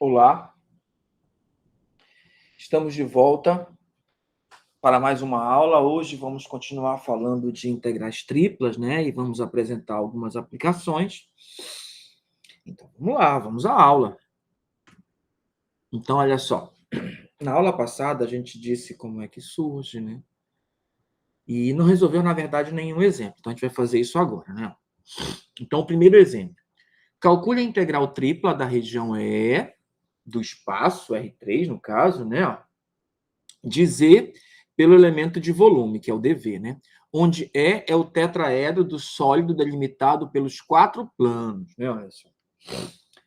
Olá, estamos de volta para mais uma aula. Hoje vamos continuar falando de integrais triplas, né? E vamos apresentar algumas aplicações. Então, vamos lá, vamos à aula. Então, olha só. Na aula passada, a gente disse como é que surge, né? E não resolveu, na verdade, nenhum exemplo. Então, a gente vai fazer isso agora, né? Então, o primeiro exemplo. Calcule a integral tripla da região E, do espaço, R3, no caso, né? De Z pelo elemento de volume, que é o dV, né? Onde E é o tetraedro do sólido delimitado pelos quatro planos, né? Olha só.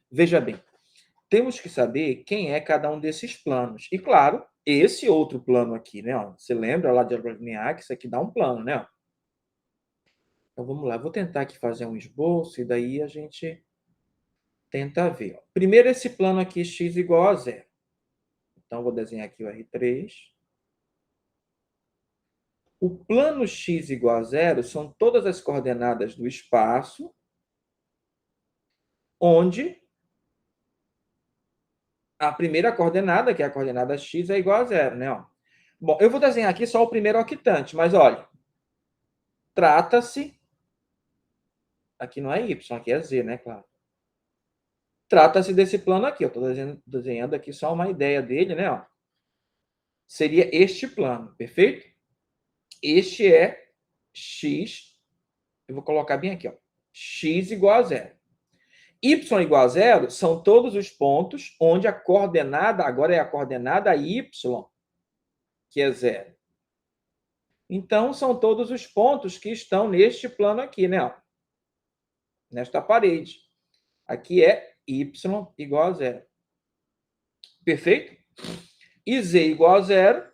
Veja bem, temos que saber quem é cada um desses planos. E, claro, esse outro plano aqui, né? Ó, você lembra lá de álgebra linear que isso aqui dá um plano, né? Então, vamos lá. Vou tentar aqui fazer um esboço e daí a gente tenta ver. Ó. Primeiro, esse plano aqui, x igual a zero. Então, vou desenhar aqui o R3. O plano x igual a zero são todas as coordenadas do espaço onde a primeira coordenada, que é a coordenada x, é igual a zero, né? Ó. Bom, eu vou desenhar aqui só o primeiro octante, mas olha, trata-se, aqui não é y, aqui é z, né, claro. Trata-se desse plano aqui, eu estou desenhando aqui só uma ideia dele, né? Ó. Seria este plano, perfeito? Este é x, eu vou colocar bem aqui, ó, x igual a zero. Y igual a zero são todos os pontos onde a coordenada, agora é a coordenada y, que é zero. Então, são todos os pontos que estão neste plano aqui, né? Ó, nesta parede. Aqui é y igual a zero. Perfeito? E z igual a zero.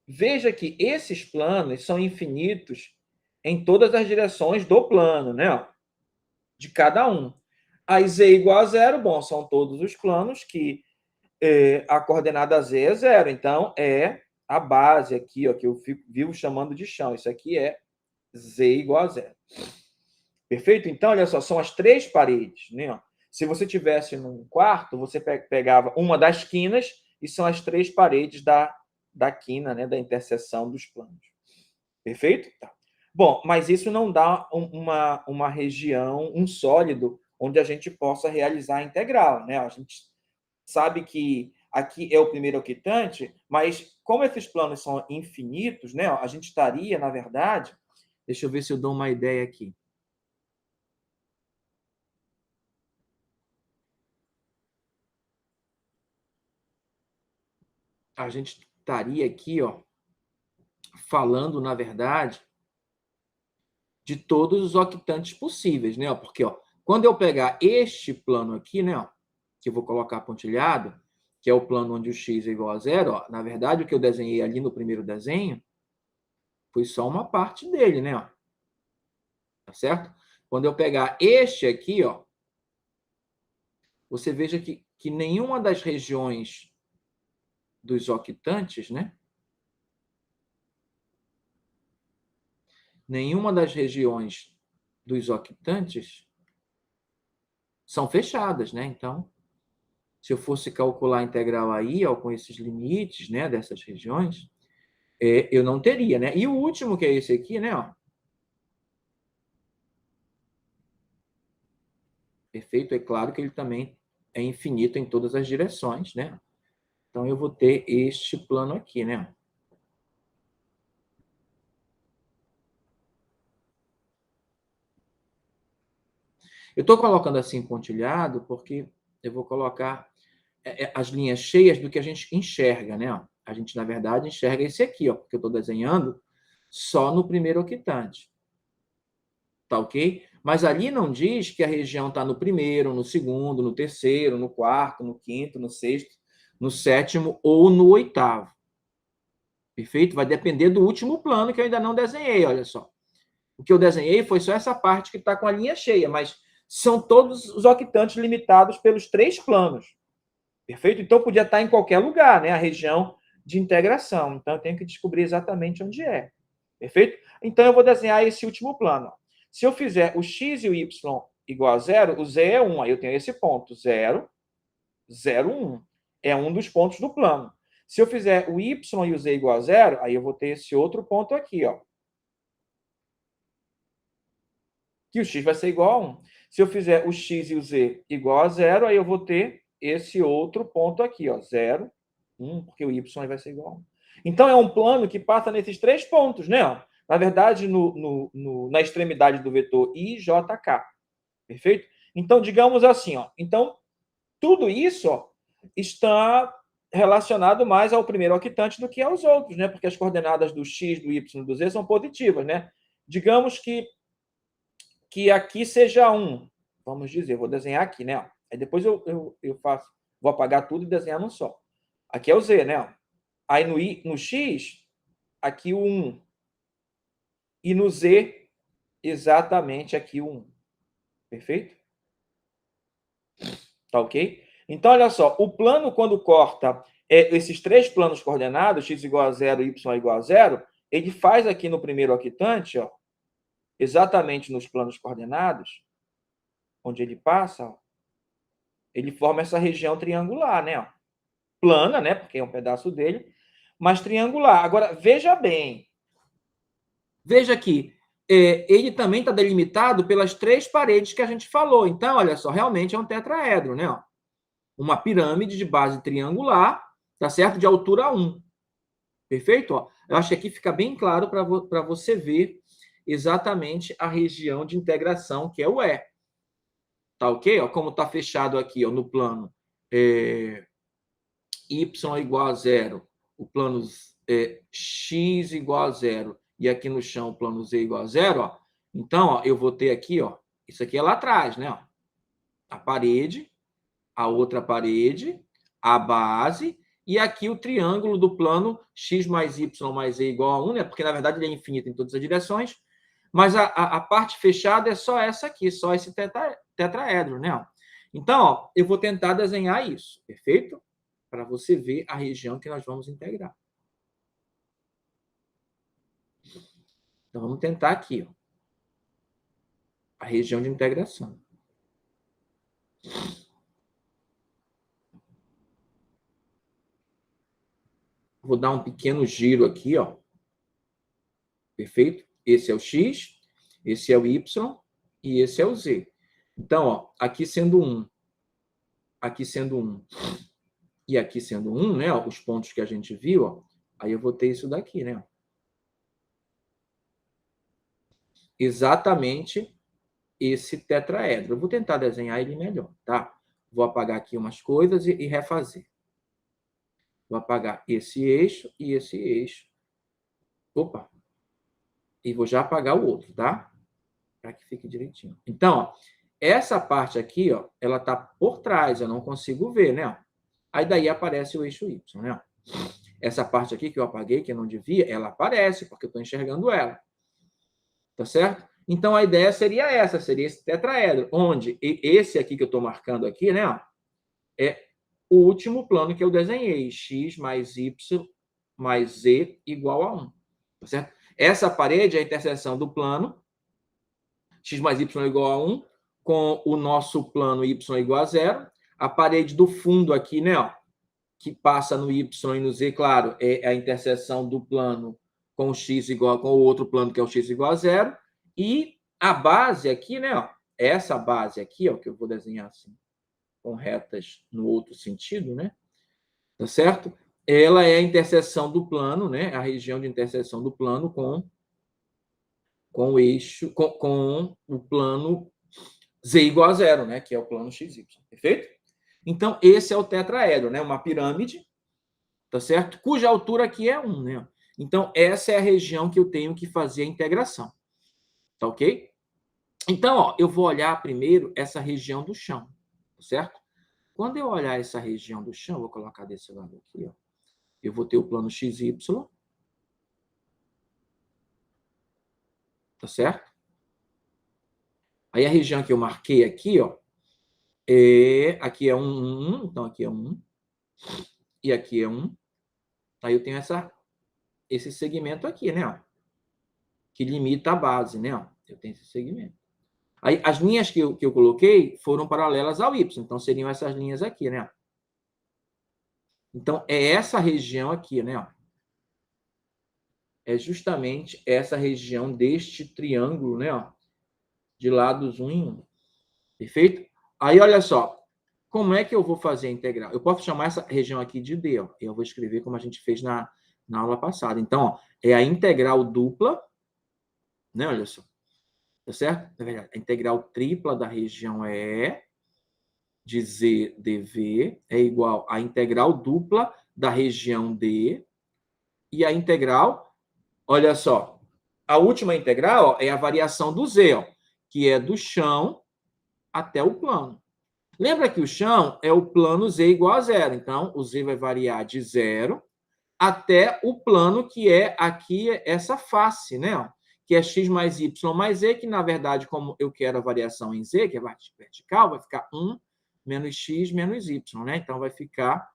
Veja que esses planos são infinitos em todas as direções do plano, né? Ó, de cada um. Aí z igual a zero, bom, são todos os planos que a coordenada z é zero. Então, é a base aqui, ó, que eu vivo chamando de chão. Isso aqui é z igual a zero. Perfeito? Então, olha só, são as três paredes. Né? Se você tivesse num quarto, você pegava uma das quinas e são as três paredes da quina, né, da interseção dos planos. Perfeito? Tá. Bom, mas isso não dá uma região, um sólido, onde a gente possa realizar a integral. Né? A gente sabe que aqui é o primeiro octante, mas como esses planos são infinitos, né, a gente estaria, na verdade... Deixa eu ver se eu dou uma ideia aqui. A gente estaria aqui, ó, falando, na verdade, de todos os octantes possíveis, né? Porque, ó, quando eu pegar este plano aqui, né, ó, que eu vou colocar pontilhado, que é o plano onde o x é igual a zero, ó, na verdade, o que eu desenhei ali no primeiro desenho foi só uma parte dele, né? Ó, tá certo? Quando eu pegar este aqui, ó, você veja que nenhuma das regiões dos octantes, né? Nenhuma das regiões dos octantes são fechadas, né? Então, se eu fosse calcular a integral aí, ó, com esses limites, né, dessas regiões, eu não teria, né? E o último, que é esse aqui, né, ó. Perfeito? É claro que ele também é infinito em todas as direções, né? Então, eu vou ter este plano aqui, né? Eu estou colocando assim pontilhado porque eu vou colocar as linhas cheias do que a gente enxerga, né? A gente, na verdade, enxerga esse aqui, ó, porque eu estou desenhando só no primeiro octante. Tá ok? Mas ali não diz que a região está no primeiro, no segundo, no terceiro, no quarto, no quinto, no sexto, no sétimo ou no oitavo. Perfeito? Vai depender do último plano que eu ainda não desenhei, olha só. O que eu desenhei foi só essa parte que está com a linha cheia, mas são todos os octantes limitados pelos três planos. Perfeito? Então, podia estar em qualquer lugar, né? A região de integração. Então, eu tenho que descobrir exatamente onde é. Perfeito? Então, eu vou desenhar esse último plano. Se eu fizer o x e o y igual a 0, o z é 1. Aí eu tenho esse ponto, 0, 0, 1. É um dos pontos do plano. Se eu fizer o y e o z igual a 0, aí eu vou ter esse outro ponto aqui, ó. Que o x vai ser igual a 1. Se eu fizer o x e o z igual a 0, aí eu vou ter esse outro ponto aqui, ó, 0, 1, porque o y vai ser igual a 1. Então, é um plano que passa nesses três pontos, né? Na verdade, na extremidade do vetor i, j, k. Perfeito? Então, digamos assim, ó. Então, tudo isso, ó, está relacionado mais ao primeiro octante do que aos outros, né? Porque as coordenadas do x, do y e do z são positivas, né? Digamos que aqui seja 1. Vamos dizer, vou desenhar aqui, né? Aí depois eu faço, vou apagar tudo e desenhar num só. Aqui é o z, né? Aí no x, aqui o 1. E no z, exatamente aqui o 1. Perfeito? Tá ok? Então, olha só, o plano, quando corta esses três planos coordenados, x igual a 0, y igual a 0, ele faz aqui no primeiro octante, ó, exatamente nos planos coordenados, onde ele passa, ó, ele forma essa região triangular, né? Ó. Plana, né? Porque é um pedaço dele, mas triangular. Agora, veja bem. Veja aqui. Ele também está delimitado pelas três paredes que a gente falou. Então, olha só, realmente é um tetraedro, né? Ó. Uma pirâmide de base triangular, tá certo? De altura 1. Perfeito? Ó, eu acho que aqui fica bem claro para você ver exatamente a região de integração, que é o E. Tá ok? Ó, como está fechado aqui ó, no plano y igual a 0, o plano x igual a 0, e aqui no chão o plano z igual a 0, ó. Então, ó, eu vou ter aqui, ó, isso aqui é lá atrás, né? Ó, a parede, a outra parede, a base, e aqui o triângulo do plano x mais y mais z igual a 1, né? Porque, na verdade, ele é infinito em todas as direções, mas a parte fechada é só essa aqui, só esse tetraedro, né? Então, ó, eu vou tentar desenhar isso, perfeito? Para você ver a região que nós vamos integrar. Então, vamos tentar aqui, ó, a região de integração. Vou dar um pequeno giro aqui, ó. Perfeito? Esse é o x, esse é o y e esse é o z. Então, ó, aqui sendo 1, aqui sendo 1 e aqui sendo 1, né? Ó, os pontos que a gente viu, ó, aí eu vou ter isso daqui, né? Exatamente esse tetraedro. Eu vou tentar desenhar ele melhor, tá? Vou apagar aqui umas coisas e refazer. Vou apagar esse eixo e esse eixo. Opa! E vou já apagar o outro, tá? Para que fique direitinho. Então, ó, essa parte aqui, ó, ela tá por trás, eu não consigo ver, né? Aí daí aparece o eixo Y, né? Essa parte aqui que eu apaguei, que eu não devia, ela aparece, porque eu estou enxergando ela. Tá certo? Então, a ideia seria essa, seria esse tetraedro, onde esse aqui que eu estou marcando aqui, né? É o último plano que eu desenhei, x mais y mais z igual a 1. Tá certo? Essa parede é a interseção do plano x mais y igual a 1 com o nosso plano y igual a 0. A parede do fundo aqui, né, ó, que passa no y e no z, claro, é a interseção do plano com o x igual com o outro plano que é o x igual a 0. E a base aqui, né, ó, essa base aqui, ó, que eu vou desenhar assim, com retas no outro sentido, né? Tá certo? Ela é a interseção do plano, né? A região de interseção do plano com o eixo, com o plano z igual a 0, né? Que é o plano xy. Perfeito? Então, esse é o tetraedro, né? Uma pirâmide, tá certo? Cuja altura aqui é 1, né? Então, essa é a região que eu tenho que fazer a integração. Tá ok? Então, ó, eu vou olhar primeiro essa região do chão, certo? Quando eu olhar essa região do chão, vou colocar desse lado aqui, ó. Eu vou ter o plano XY, tá certo? Aí a região que eu marquei aqui, ó, aqui é 1, então aqui é 1, e aqui é 1. Aí eu tenho esse segmento aqui, né? Ó, que limita a base, né? Ó, eu tenho esse segmento. Aí, as linhas que eu coloquei foram paralelas ao y, então seriam essas linhas aqui, né? Então, é essa região aqui, né? É justamente essa região deste triângulo, né? De lados 1 em 1. Perfeito? Aí, olha só. Como é que eu vou fazer a integral? Eu posso chamar essa região aqui de D, ó. Eu vou escrever como a gente fez na aula passada. Então, ó, é a integral dupla, né? Olha só. Tá certo? Na verdade, a integral tripla da região E de Z dV é igual à integral dupla da região D e a integral, olha só, a última integral ó, é a variação do Z, ó, que é do chão até o plano. Lembra que o chão é o plano Z igual a zero. Então, o Z vai variar de zero até o plano que é aqui essa face, né? Ó, que é x mais y mais z, que, na verdade, como eu quero a variação em z, que é vertical, vai ficar 1 menos x menos y, né? Então, vai ficar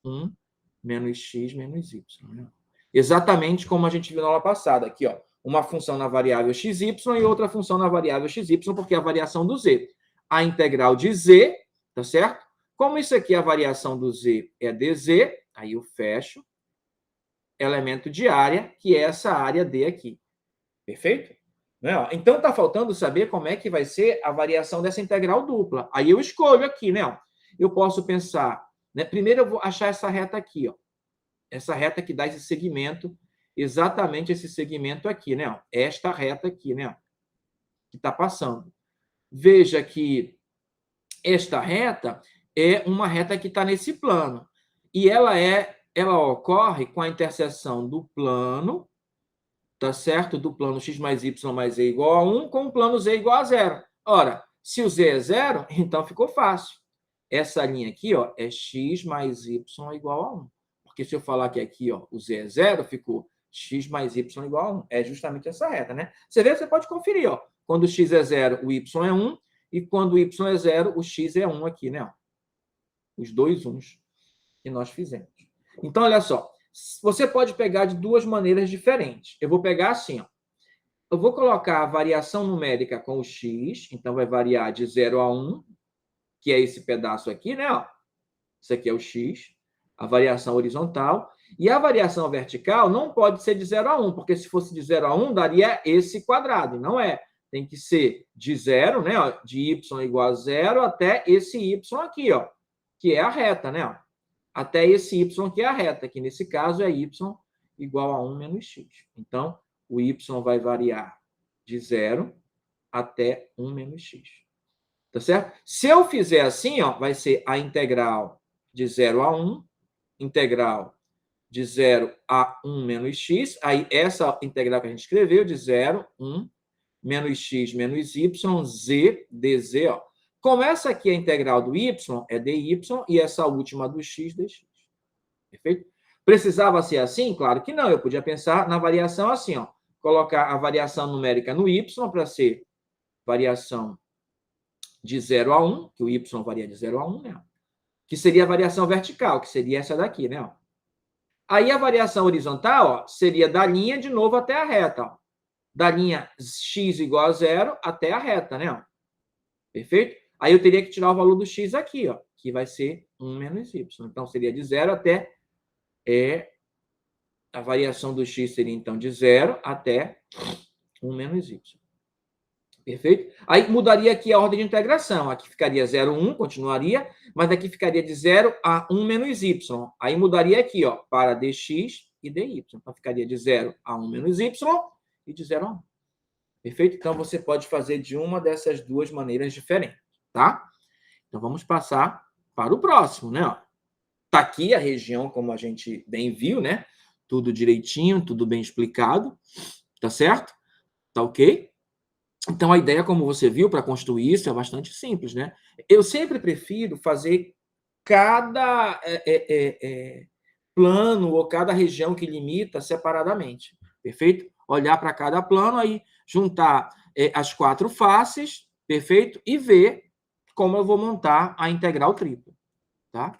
1 menos x menos y. Né? Exatamente como a gente viu na aula passada. Aqui, ó, uma função na variável xy e outra função na variável xy, porque é a variação do z. A integral de z, tá certo? Como isso aqui, a variação do z é dz, aí eu fecho, elemento de área, que é essa área D aqui. Perfeito? Então, está faltando saber como é que vai ser a variação dessa integral dupla. Aí eu escolho aqui, né? Eu posso pensar... Né? Primeiro eu vou achar essa reta aqui, ó. Essa reta que dá esse segmento, exatamente esse segmento aqui, né? Esta reta aqui, né? Que está passando. Veja que esta reta é uma reta que está nesse plano. E ela ocorre com a interseção do plano, tá certo? Do plano x mais y mais z igual a 1 com o plano z igual a 0. Ora, se o z é 0, então ficou fácil. Essa linha aqui, ó, é x mais y igual a 1. Porque se eu falar que aqui, ó, o z é 0, ficou x mais y igual a 1. É justamente essa reta, né? Você vê, você pode conferir, ó. Quando o x é 0, o y é 1. E quando o y é 0, o x é 1 aqui, né? Os dois 1s que nós fizemos. Então, olha só. Você pode pegar de duas maneiras diferentes. Eu vou pegar assim, ó. Eu vou colocar a variação numérica com o x, então vai variar de 0 a 1, que é esse pedaço aqui, né? Ó. Isso aqui é o x, a variação horizontal. E a variação vertical não pode ser de 0 a 1, porque se fosse de 0 a 1, daria esse quadrado, e não é. Tem que ser de 0, né? Ó, de y igual a 0 até esse y aqui, ó, que é a reta, né? Ó. Até esse y que é a reta, que nesse caso é y igual a 1 menos x. Então, o y vai variar de 0 até 1 menos x. Tá certo? Se eu fizer assim, ó, vai ser a integral de 0 a 1, integral de 0 a 1 menos x. Aí, essa integral que a gente escreveu, de 0, 1, menos x menos y, z dz, ó. Como essa aqui é a integral do y, é dy, e essa última do x, dx. Perfeito? Precisava ser assim? Claro que não. Eu podia pensar na variação assim, ó. Colocar a variação numérica no y para ser variação de 0 a 1, que o y varia de 0 a 1, né? Que seria a variação vertical, que seria essa daqui, né? Aí a variação horizontal, ó, seria da linha de novo até a reta, ó. Da linha x igual a 0 até a reta, né? Perfeito? Aí eu teria que tirar o valor do x aqui, ó, que vai ser 1 menos y. Então, seria de 0 até... a variação do x seria, então, de 0 até 1 menos y. Perfeito? Aí mudaria aqui a ordem de integração. Aqui ficaria 0, 1, continuaria, mas aqui ficaria de 0 a 1 menos y. Aí mudaria aqui, ó, para dx e dy. Então, ficaria de 0 a 1 menos y e de 0 a 1. Perfeito? Então, você pode fazer de uma dessas duas maneiras diferentes, tá? Então, vamos passar para o próximo, né? Está aqui a região, como a gente bem viu, né? Tudo direitinho, tudo bem explicado, tá certo? Tá ok? Então, a ideia, como você viu, para construir isso é bastante simples, né? Eu sempre prefiro fazer cada plano ou cada região que limita separadamente, perfeito? Olhar para cada plano, aí juntar as quatro faces, perfeito? E ver como eu vou montar a integral tripla, tá?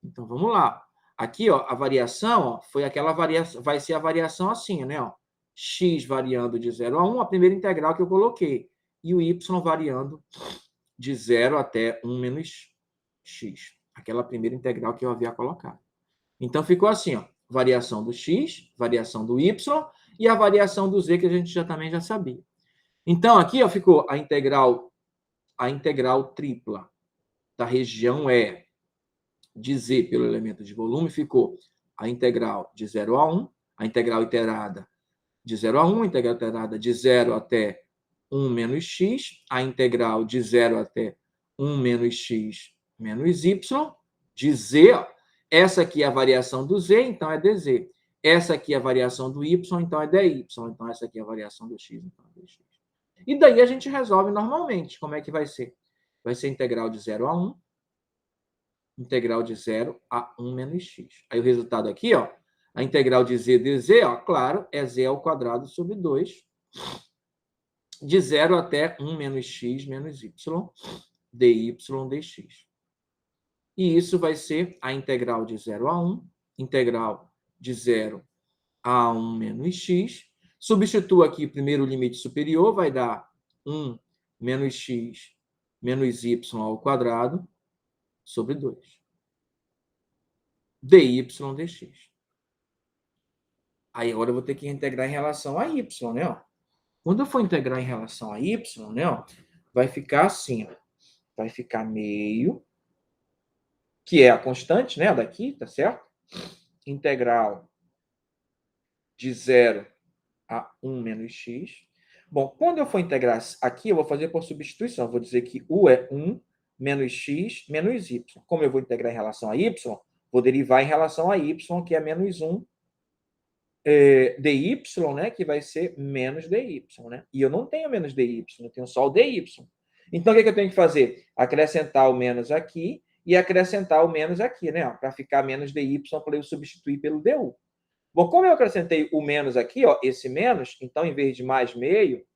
Então, vamos lá. Aqui, ó, a variação, ó, foi aquela variação, vai ser a variação assim, né? Ó, x variando de 0 a 1, a primeira integral que eu coloquei. e o y variando de 0 até 1 menos x. Aquela primeira integral que eu havia colocado. Então, ficou assim, ó, variação do x, variação do y e a variação do z, que a gente também já sabia. Então, aqui ó, ficou a integral tripla da região E de z pelo elemento de volume, ficou a integral de 0 a 1, a integral iterada de 0 a 1, a integral iterada de 0 até 1 menos x, a integral de 0 até 1 menos x menos y, de z, ó, essa aqui é a variação do z, então é dz. Essa aqui é a variação do y, então é dy. Então, essa aqui é a variação do x, então é dx. E daí a gente resolve normalmente. Como é que vai ser? Vai ser integral de 0 a 1, integral de 0 a 1 menos x. Aí o resultado aqui, ó, a integral de z dz, ó, claro, é z ao quadrado sobre 2, de 0 até 1 menos x menos y, dy dx. E isso vai ser a integral de 0 a 1, integral de 0 a 1 menos x. Substitua aqui primeiro o limite superior, vai dar 1 menos x menos y ao quadrado sobre 2. dy dx. Aí agora eu vou ter que integrar em relação a y, né? Ó. Quando eu for integrar em relação a y, né? Ó, vai ficar assim, ó. Vai ficar meio, que é a constante, né? Daqui, tá certo? Integral de 0 a 1 menos x. Bom, quando eu for integrar aqui, eu vou fazer por substituição. Eu vou dizer que u é 1 menos x menos y. Como eu vou integrar em relação a y, vou derivar em relação a y, que é menos 1 dy, né, que vai ser menos dy, né? E eu não tenho menos dy, eu tenho só o dy. Então, o que eu tenho que fazer? Acrescentar o menos aqui e acrescentar o menos aqui, né? Para ficar menos dy, para eu substituir pelo du. Bom, como eu acrescentei o menos aqui, ó, esse menos, então, em vez de mais meio,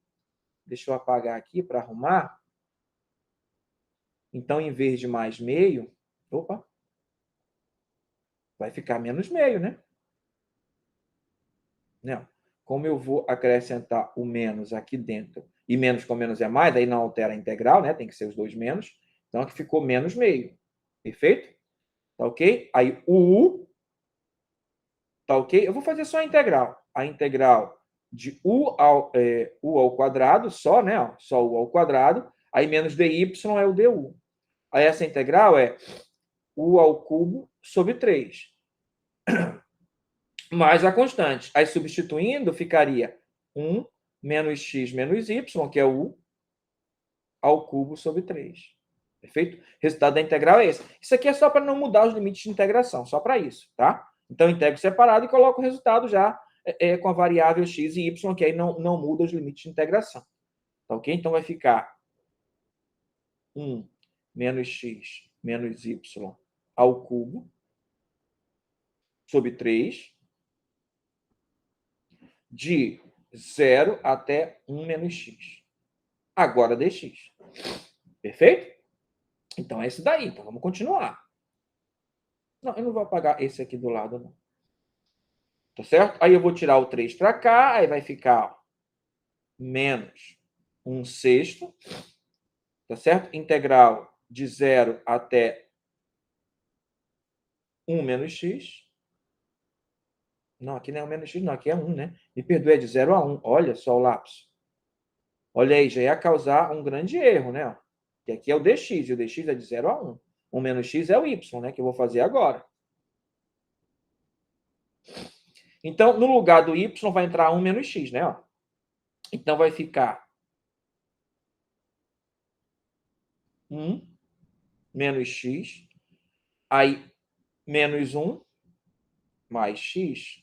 deixa eu apagar aqui para arrumar. Então, em vez de mais meio, opa, vai ficar menos meio, né? Não. Como eu vou acrescentar o menos aqui dentro, e menos com menos é mais, aí não altera a integral, né? Tem que ser os dois menos. Então, aqui ficou menos meio. Perfeito? Tá ok? Aí, o u, tá ok? Eu vou fazer só a integral. A integral de u ao quadrado, só, né? Ó, só u ao quadrado. Aí, menos dy é o du. Aí, essa integral é u ao cubo sobre 3. Mais a constante. Aí, substituindo, ficaria 1 menos x menos y, que é u, ao cubo sobre 3. Perfeito? O resultado da integral é esse. Isso aqui é só para não mudar os limites de integração, só para isso, tá? Então, integro separado e coloco o resultado já com a variável x e y, que aí não muda os limites de integração. Tá ok? Então, vai ficar 1 menos x menos y ao cubo sobre 3, de 0 até 1 menos x. Agora dx. Perfeito? Então é isso daí. Então vamos continuar. Não, eu não vou apagar esse aqui do lado, não. Tá certo? Aí eu vou tirar o 3 para cá, aí vai ficar menos 1 sexto. Tá certo? Integral de 0 até 1 menos x. Não, aqui não é 1 menos x, não. Aqui é 1, né? Me perdoe, é de 0 a 1. Olha só o lápis. Olha aí, já ia causar um grande erro, né? Que aqui é o dx, e o dx é de 0 a 1. 1 menos x é o y, né? Que eu vou fazer agora. Então, no lugar do y vai entrar 1 menos x, né? Ó. Então, vai ficar 1 menos x, aí menos 1 mais x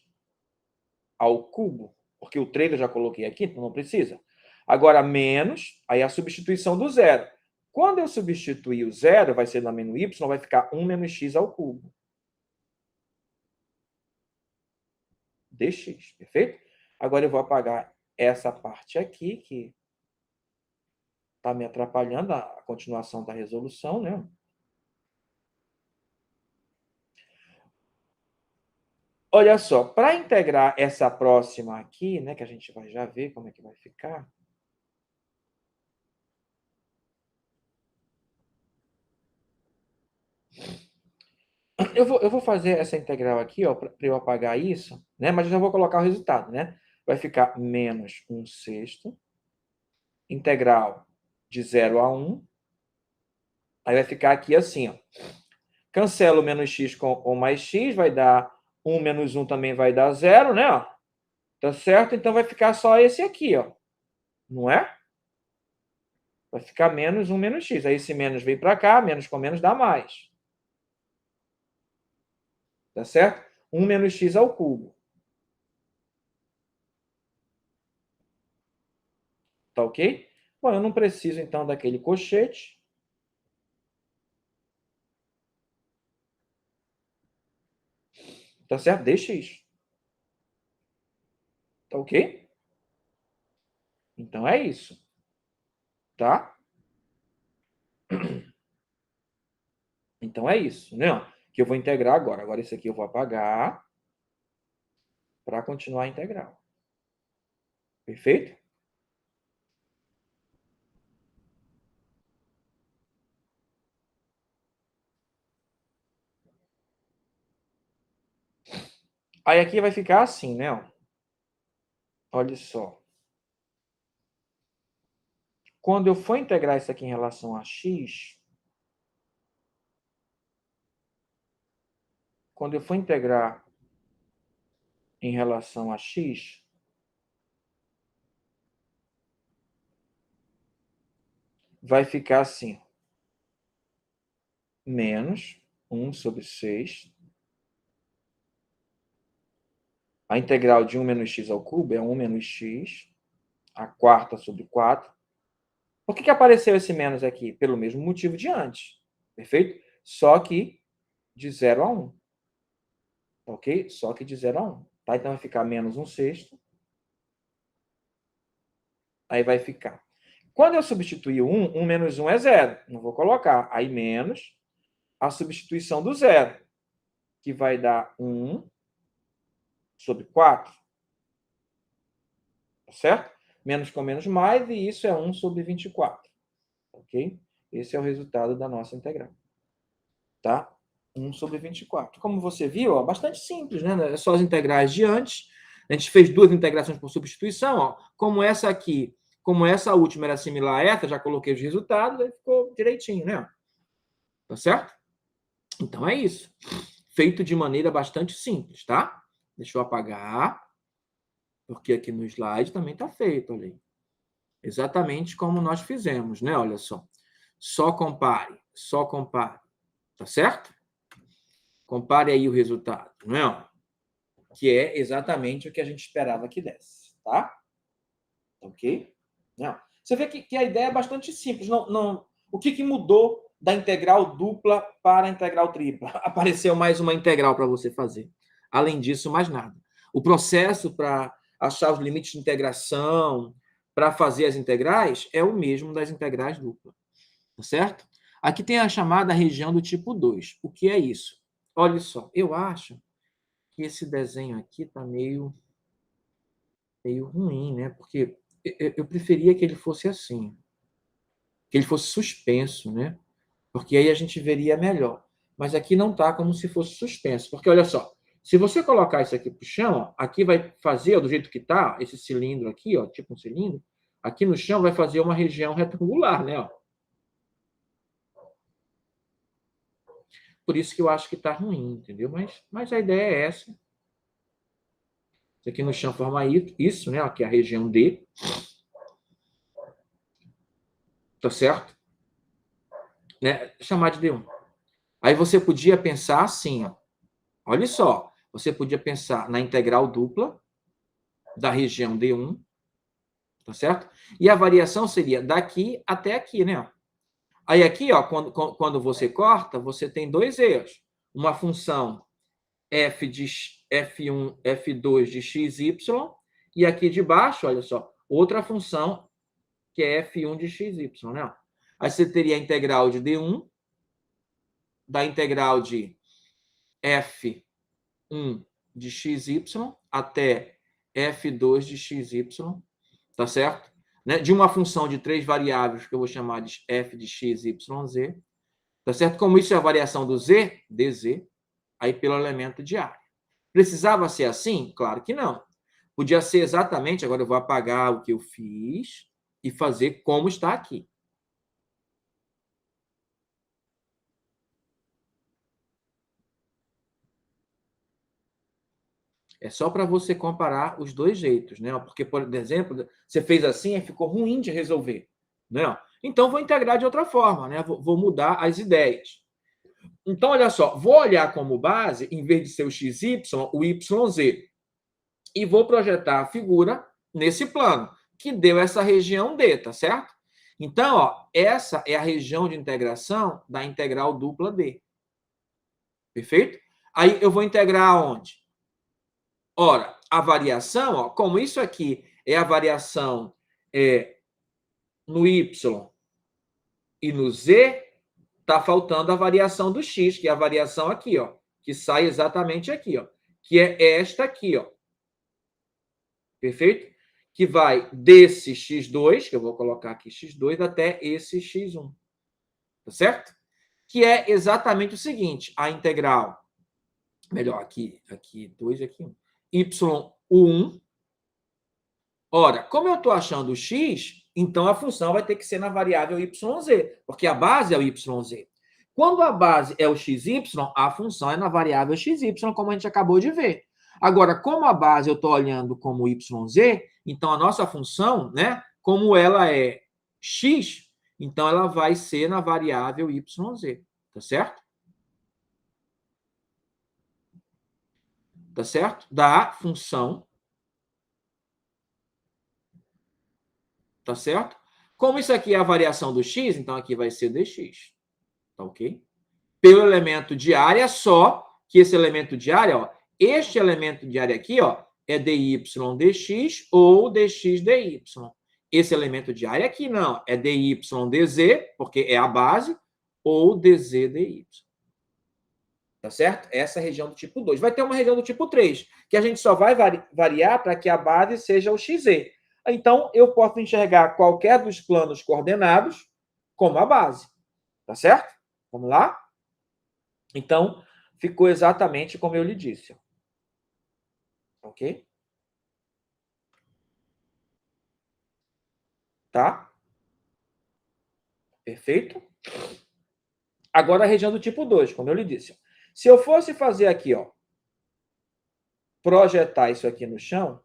ao cubo, porque o 3 eu já coloquei aqui, então não precisa. Agora, menos, aí a substituição do zero. Quando eu substituir o zero, vai ser na menos y, vai ficar 1 menos x ao cubo. Dx, perfeito? Agora eu vou apagar essa parte aqui, que está me atrapalhando a continuação da resolução, né? Olha só, para integrar essa próxima aqui, né, que a gente vai já ver como é que vai ficar. Eu vou fazer essa integral aqui, ó, para eu apagar isso, né? Mas eu já vou colocar o resultado, né? Vai ficar menos 1/6, integral de 0 a 1. Aí vai ficar aqui assim, ó. Cancelo menos x com mais x, vai dar 1 menos 1 também vai dar 0, né? Ó. Tá certo? Então vai ficar só esse aqui, ó. Não é? Vai ficar menos 1 menos x. Aí esse menos vem para cá, menos com menos dá mais. Tá certo? 1 menos x ao cubo. Tá ok? Bom, eu não preciso, então, daquele cochete. Tá certo? Deixa isso. Tá ok? Então é isso. Tá? Então é isso. Não, que eu vou integrar agora. Agora esse aqui eu vou apagar para continuar a integral. Perfeito? Aí aqui vai ficar assim, né? Ó. Olha só. Quando eu for integrar isso aqui em relação a x, quando eu for integrar em relação a x, vai ficar assim. Menos 1/6. A integral de 1 menos x ao cubo é 1 menos x, a quarta sobre 4. Por que apareceu esse menos aqui? Pelo mesmo motivo de antes. Perfeito? Só que de 0 a 1. Ok? Só que de 0 a 1. Tá? Então vai ficar menos 1/6. Aí vai ficar. Quando eu substituir o 1, 1 menos 1 é 0. Não vou colocar. Aí menos a substituição do 0, que vai dar 1 sobre 4. Tá certo? Menos com menos mais, e isso é 1 sobre 24. Ok? Esse é o resultado da nossa integral. Tá? 1 sobre 24. Como você viu, ó, bastante simples, né? É só as integrais de antes. A gente fez duas integrações por substituição. Ó. Como essa aqui, como essa última era similar a essa, já coloquei os resultados, aí ficou direitinho, né? Tá certo? Então é isso. Feito de maneira bastante simples, tá? Deixa eu apagar, porque aqui no slide também está feito, olha aí. Exatamente como nós fizemos, né? Olha só. Só compare. Tá certo? Compare aí o resultado, não é? Que é exatamente o que a gente esperava que desse, tá? Ok? Não. Você vê que a ideia é bastante simples. O que mudou da integral dupla para a integral tripla? Apareceu mais uma integral para você fazer. Além disso, mais nada. O processo para achar os limites de integração, para fazer as integrais, é o mesmo das integrais duplas. Tá certo? Aqui tem a chamada região do tipo 2. O que é isso? Olha só, eu acho que esse desenho aqui está meio ruim, né? Porque eu preferia que ele fosse assim, que ele fosse suspenso, né? Porque aí a gente veria melhor. Mas aqui não está como se fosse suspenso. Porque olha só, se você colocar isso aqui para o chão, ó, aqui vai fazer, ó, do jeito que está, esse cilindro aqui, ó, tipo um cilindro, aqui no chão vai fazer uma região retangular, né? Ó. Por isso que eu acho que está ruim, entendeu? Mas a ideia é essa. Isso aqui no chão forma isso, né? Aqui é a região D. Tá certo? Né? Chamar de D1. Aí você podia pensar assim, ó. Olha só. Você podia pensar na integral dupla da região D1, tá certo? E a variação seria daqui até aqui, né? Aí aqui, ó, quando você corta, você tem dois erros. Uma função f1, f2 de xy, e aqui de baixo, olha só, outra função que é f1 de xy, né? Aí você teria a integral de D1, da integral de f1 de xy até f2 de xy, tá certo? Né? De uma função de três variáveis que eu vou chamar de f de x, y, z, tá certo? Como isso é a variação do z, dz, aí pelo elemento de área. Precisava ser assim? Claro que não. Podia ser exatamente, agora eu vou apagar o que eu fiz e fazer como está aqui. É só para você comparar os dois jeitos, né? Porque, por exemplo, você fez assim e ficou ruim de resolver, né? Então, vou integrar de outra forma, né? Vou mudar as ideias. Então, olha só, vou olhar como base, em vez de ser o XY, o YZ. E vou projetar a figura nesse plano, que deu essa região D, tá certo? Então, ó, essa é a região de integração da integral dupla D. Perfeito? Aí eu vou integrar aonde? Ora, a variação, ó, como isso aqui é a variação no Y e no Z, está faltando a variação do X, que é a variação aqui, ó, que sai exatamente aqui, ó, que é esta aqui, ó. Perfeito? Que vai desse x2, que eu vou colocar aqui x2, até esse x1. Tá certo? Que é exatamente o seguinte, a integral, melhor, aqui 2 e aqui 1, y1. Ora, como eu estou achando o x, então a função vai ter que ser na variável yz, porque a base é o yz. Quando a base é o xy, a função é na variável xy, como a gente acabou de ver. Agora, como a base eu estou olhando como yz, então a nossa função, né, como ela é x, então ela vai ser na variável yz, tá certo? Tá certo? Da função, tá certo? Como isso aqui é a variação do x, então aqui vai ser dx, tá ok? Pelo elemento de área só, que esse elemento de área, ó, este elemento de área aqui, ó, é dy dx ou dx dy. Esse elemento de área aqui não, é dy dz, porque é a base, ou dz dy. Tá certo? Essa é a região do tipo 2. Vai ter uma região do tipo 3, que a gente só vai variar para que a base seja o xz. Então, eu posso enxergar qualquer dos planos coordenados como a base. Tá certo? Vamos lá? Então, ficou exatamente como eu lhe disse. Ok? Tá? Perfeito? Agora a região do tipo 2, como eu lhe disse. Se eu fosse fazer aqui, ó, projetar isso aqui no chão,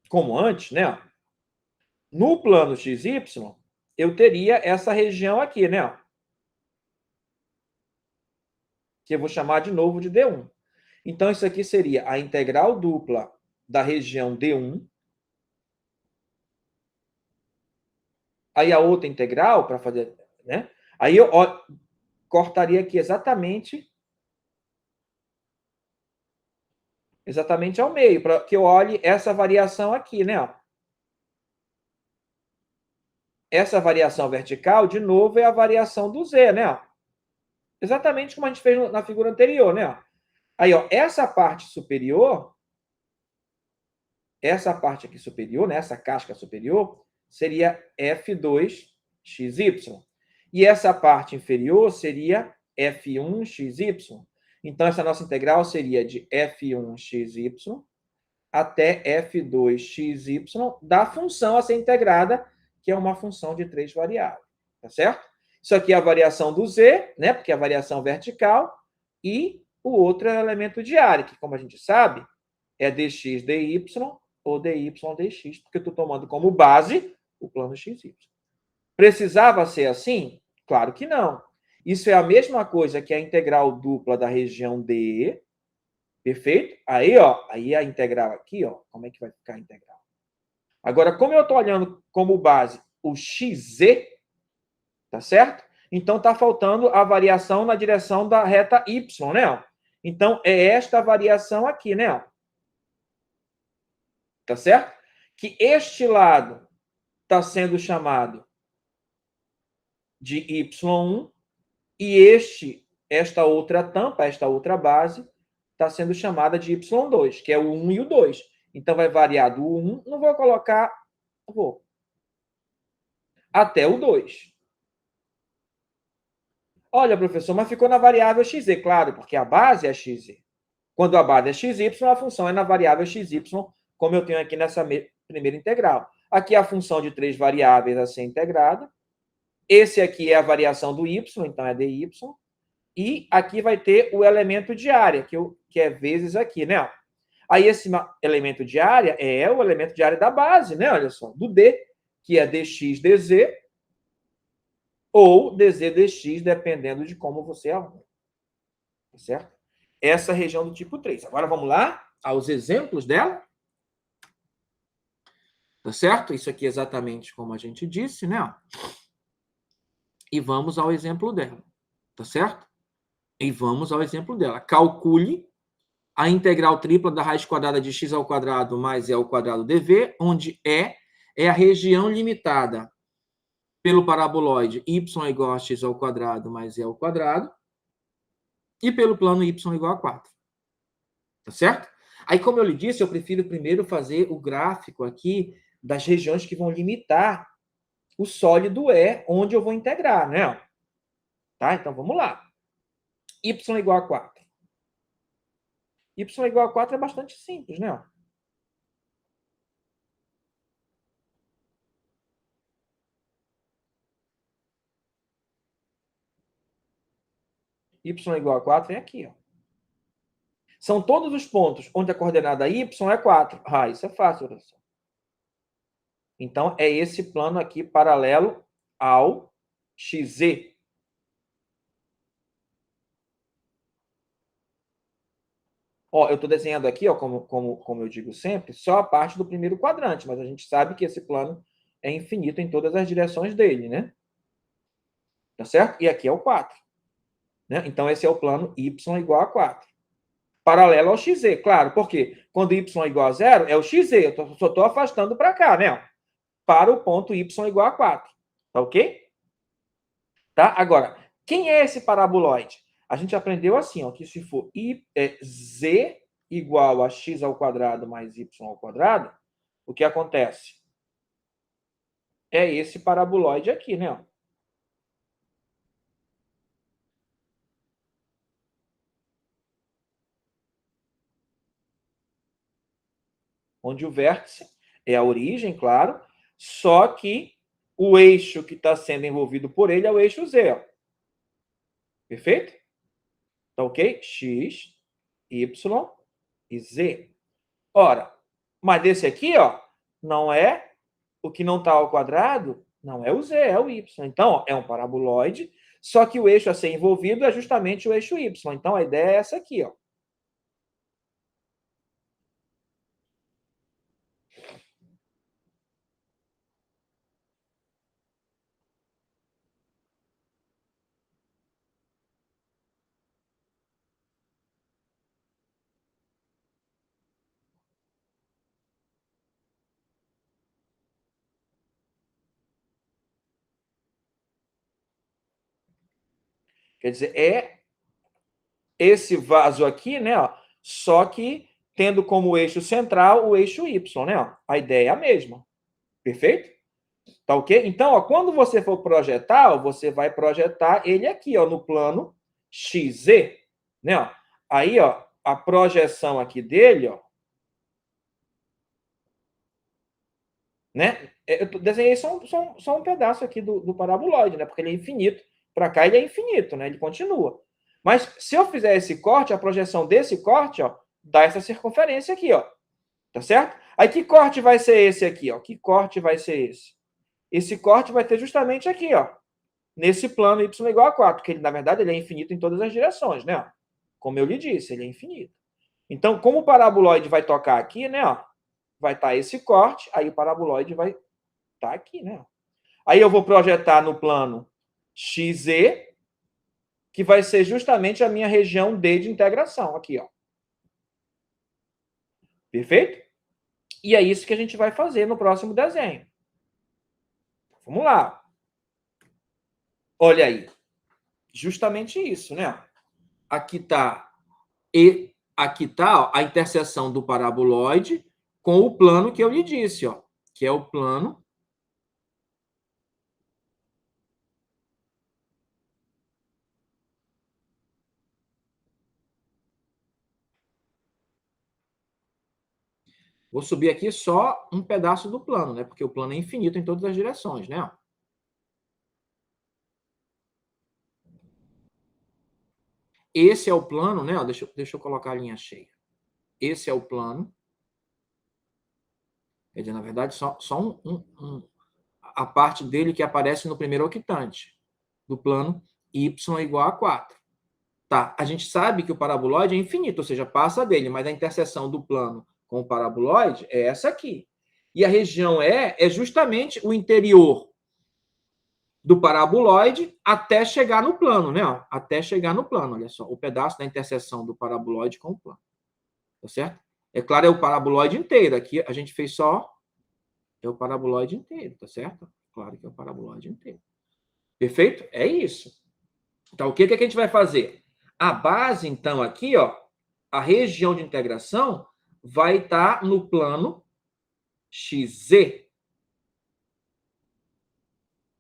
como antes, né? No plano XY, eu teria essa região aqui, né? Que eu vou chamar de novo de D1. Então, isso aqui seria a integral dupla da região D1. Aí a outra integral, para fazer, né? Aí eu cortaria aqui exatamente ao meio, para que eu olhe essa variação aqui, né? Essa variação vertical, de novo, é a variação do Z, né? Exatamente como a gente fez na figura anterior, né? Aí, ó, essa parte superior, essa parte aqui superior, né? Essa casca superior, seria F2XY. E essa parte inferior seria F1XY. Então, essa nossa integral seria de F1XY até F2XY da função a ser integrada, que é uma função de 3 variáveis. Tá certo? Isso aqui é a variação do Z, né? Porque é a variação vertical, e o outro é o elemento de área, que, como a gente sabe, é dx dy ou dy dx, porque eu estou tomando como base o plano xy. Precisava ser assim? Claro que não. Isso é a mesma coisa que a integral dupla da região D. Perfeito? Aí, ó, aí a integral aqui, ó, como é que vai ficar a integral? Agora, como eu estou olhando como base o xz, tá certo? Então, está faltando a variação na direção da reta y, né? Então, é esta variação aqui, né? Tá certo? Que este lado está sendo chamado de y1 e esta outra tampa, esta outra base, está sendo chamada de y2, que é o 1 e o 2. Então, vai variar do 1, não vou colocar, vou, até o 2. Olha, professor, mas ficou na variável xz. Claro, porque a base é xz. Quando a base é xy, a função é na variável xy, como eu tenho aqui nessa primeira integral. Aqui é a função de 3 variáveis a ser integrada. Esse aqui é a variação do y, então é dy. E aqui vai ter o elemento de área, que é vezes aqui, né? Aí esse elemento de área é o elemento de área da base, né? Olha só, do D, que é dx, dz, ou dz, dx, dependendo de como você arruma. Tá certo? Essa região do tipo 3. Agora vamos lá aos exemplos dela. Tá certo? Isso aqui é exatamente como a gente disse, né? E vamos ao exemplo dela. Tá certo? E vamos ao exemplo dela. Calcule a integral tripla da raiz quadrada de x ao quadrado mais e ao quadrado dv, onde é a região limitada pelo paraboloide y igual a x ao quadrado mais e ao quadrado e pelo plano y igual a 4. Tá certo? Aí, como eu lhe disse, eu prefiro primeiro fazer o gráfico aqui das regiões que vão limitar o sólido onde eu vou integrar, né? Tá? Então, vamos lá. Y igual a 4. Y igual a 4 é bastante simples, né? Y igual a 4 é aqui, ó. São todos os pontos onde a coordenada y é 4. Ah, isso é fácil, professor. Então, é esse plano aqui paralelo ao XZ. Ó, eu estou desenhando aqui, ó, como eu digo sempre, só a parte do primeiro quadrante, mas a gente sabe que esse plano é infinito em todas as direções dele, né? Tá certo? E aqui é o 4. Né? Então, esse é o plano y igual a 4. Paralelo ao xz, claro, porque quando y é igual a 0, é o xz, eu só estou afastando para cá, né? Para o ponto y igual a 4. Tá ok? Tá? Agora, quem é esse paraboloide? A gente aprendeu assim, ó, que se for z igual a x ao quadrado mais y ao quadrado, o que acontece? É esse paraboloide aqui, né? Onde o vértice é a origem, claro, só que o eixo que está sendo envolvido por ele é o eixo z. Ó. Perfeito? Tá ok? X, Y e Z. Ora, mas desse aqui, ó, não é o que não está ao quadrado, não é o Z, é o Y. Então, ó, é um paraboloide, só que o eixo a ser envolvido é justamente o eixo Y. Então, a ideia é essa aqui, ó. Quer dizer, é esse vaso aqui, né? Ó, só que tendo como eixo central o eixo Y, né? Ó, a ideia é a mesma. Perfeito? Tá ok? Então, ó, quando você for projetar, ó, você vai projetar ele aqui, ó, no plano XZ, né? Ó. Aí, ó, a projeção aqui dele, ó, né? Eu desenhei só um pedaço aqui do paraboloide, né? Porque ele é infinito. Para cá ele é infinito, né? Ele continua. Mas se eu fizer esse corte, a projeção desse corte, ó, dá essa circunferência aqui, ó. Tá certo? Aí que corte vai ser esse aqui, ó? Que corte vai ser esse? Esse corte vai ter justamente aqui, ó. Nesse plano y igual a 4, porque ele, na verdade, ele é infinito em todas as direções, né? Como eu lhe disse, ele é infinito. Então, como o paraboloide vai tocar aqui, né? Ó, vai estar esse corte, aí o paraboloide vai estar aqui, né? Aí eu vou projetar no plano XZ, que vai ser justamente a minha região D de integração, aqui, ó. Perfeito? E é isso que a gente vai fazer no próximo desenho. Vamos lá. Olha aí. Justamente isso, né? Aqui está a interseção do paraboloide com o plano que eu lhe disse, ó, que é o plano Vou subir aqui só um pedaço do plano, né? Porque o plano é infinito em todas as direções, né? Esse é o plano, né? Deixa eu colocar a linha cheia. Esse é o plano. Quer dizer, na verdade, só a parte dele que aparece no primeiro octante do plano y igual a 4. Tá, a gente sabe que o paraboloide é infinito, ou seja, passa dele, mas a interseção do plano com o paraboloide é essa aqui. E a região é justamente o interior do paraboloide até chegar no plano, né? Até chegar no plano, olha só, o pedaço da interseção do paraboloide com o plano. Tá certo? É claro, é o paraboloide inteiro. Aqui a gente fez só é o paraboloide inteiro, tá certo? Claro que é o paraboloide inteiro. Perfeito? É isso. Então, o que a gente vai fazer? A base, então, aqui, ó, a região de integração vai estar no plano XZ.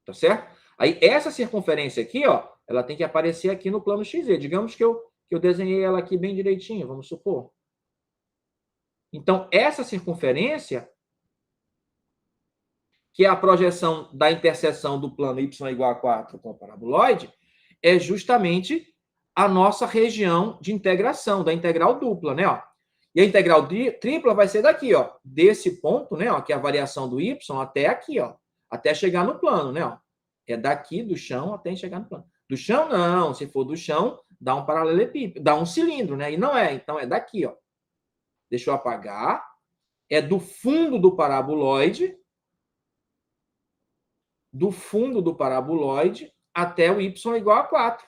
Tá certo? Aí, essa circunferência aqui, ó, ela tem que aparecer aqui no plano XZ. Digamos que eu desenhei ela aqui bem direitinho, vamos supor. Então, essa circunferência, que é a projeção da interseção do plano y igual a 4 com o paraboloide, é justamente a nossa região de integração, da integral dupla, né? Ó. E a integral tripla vai ser daqui, ó, desse ponto, né, ó, que é a variação do y, até aqui, ó, até chegar no plano, né? Ó. É daqui do chão até chegar no plano. Do chão, não. Se for do chão, dá um paralelepípedo, dá um cilindro, né? E não é. Então, é daqui, ó. Deixa eu apagar. É do fundo do paraboloide até o y igual a 4.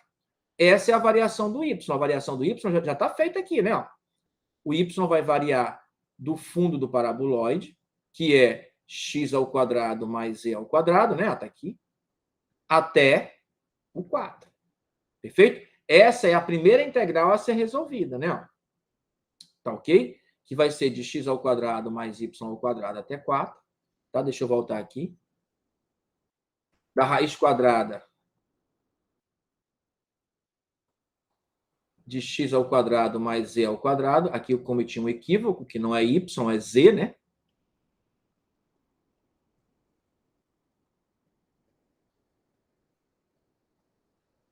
Essa é a variação do y. A variação do y já está feita aqui, né? Ó. O y vai variar do fundo do paraboloide, que é x ao quadrado mais z ao quadrado, né? Está aqui, até o 4. Perfeito? Essa é a primeira integral a ser resolvida, né? Tá ok? Que vai ser de x ao quadrado mais y ao quadrado até 4. Tá? Deixa eu voltar aqui. Da raiz quadrada de x ao quadrado mais z ao quadrado. Aqui eu cometi um equívoco, que não é y, é z, né?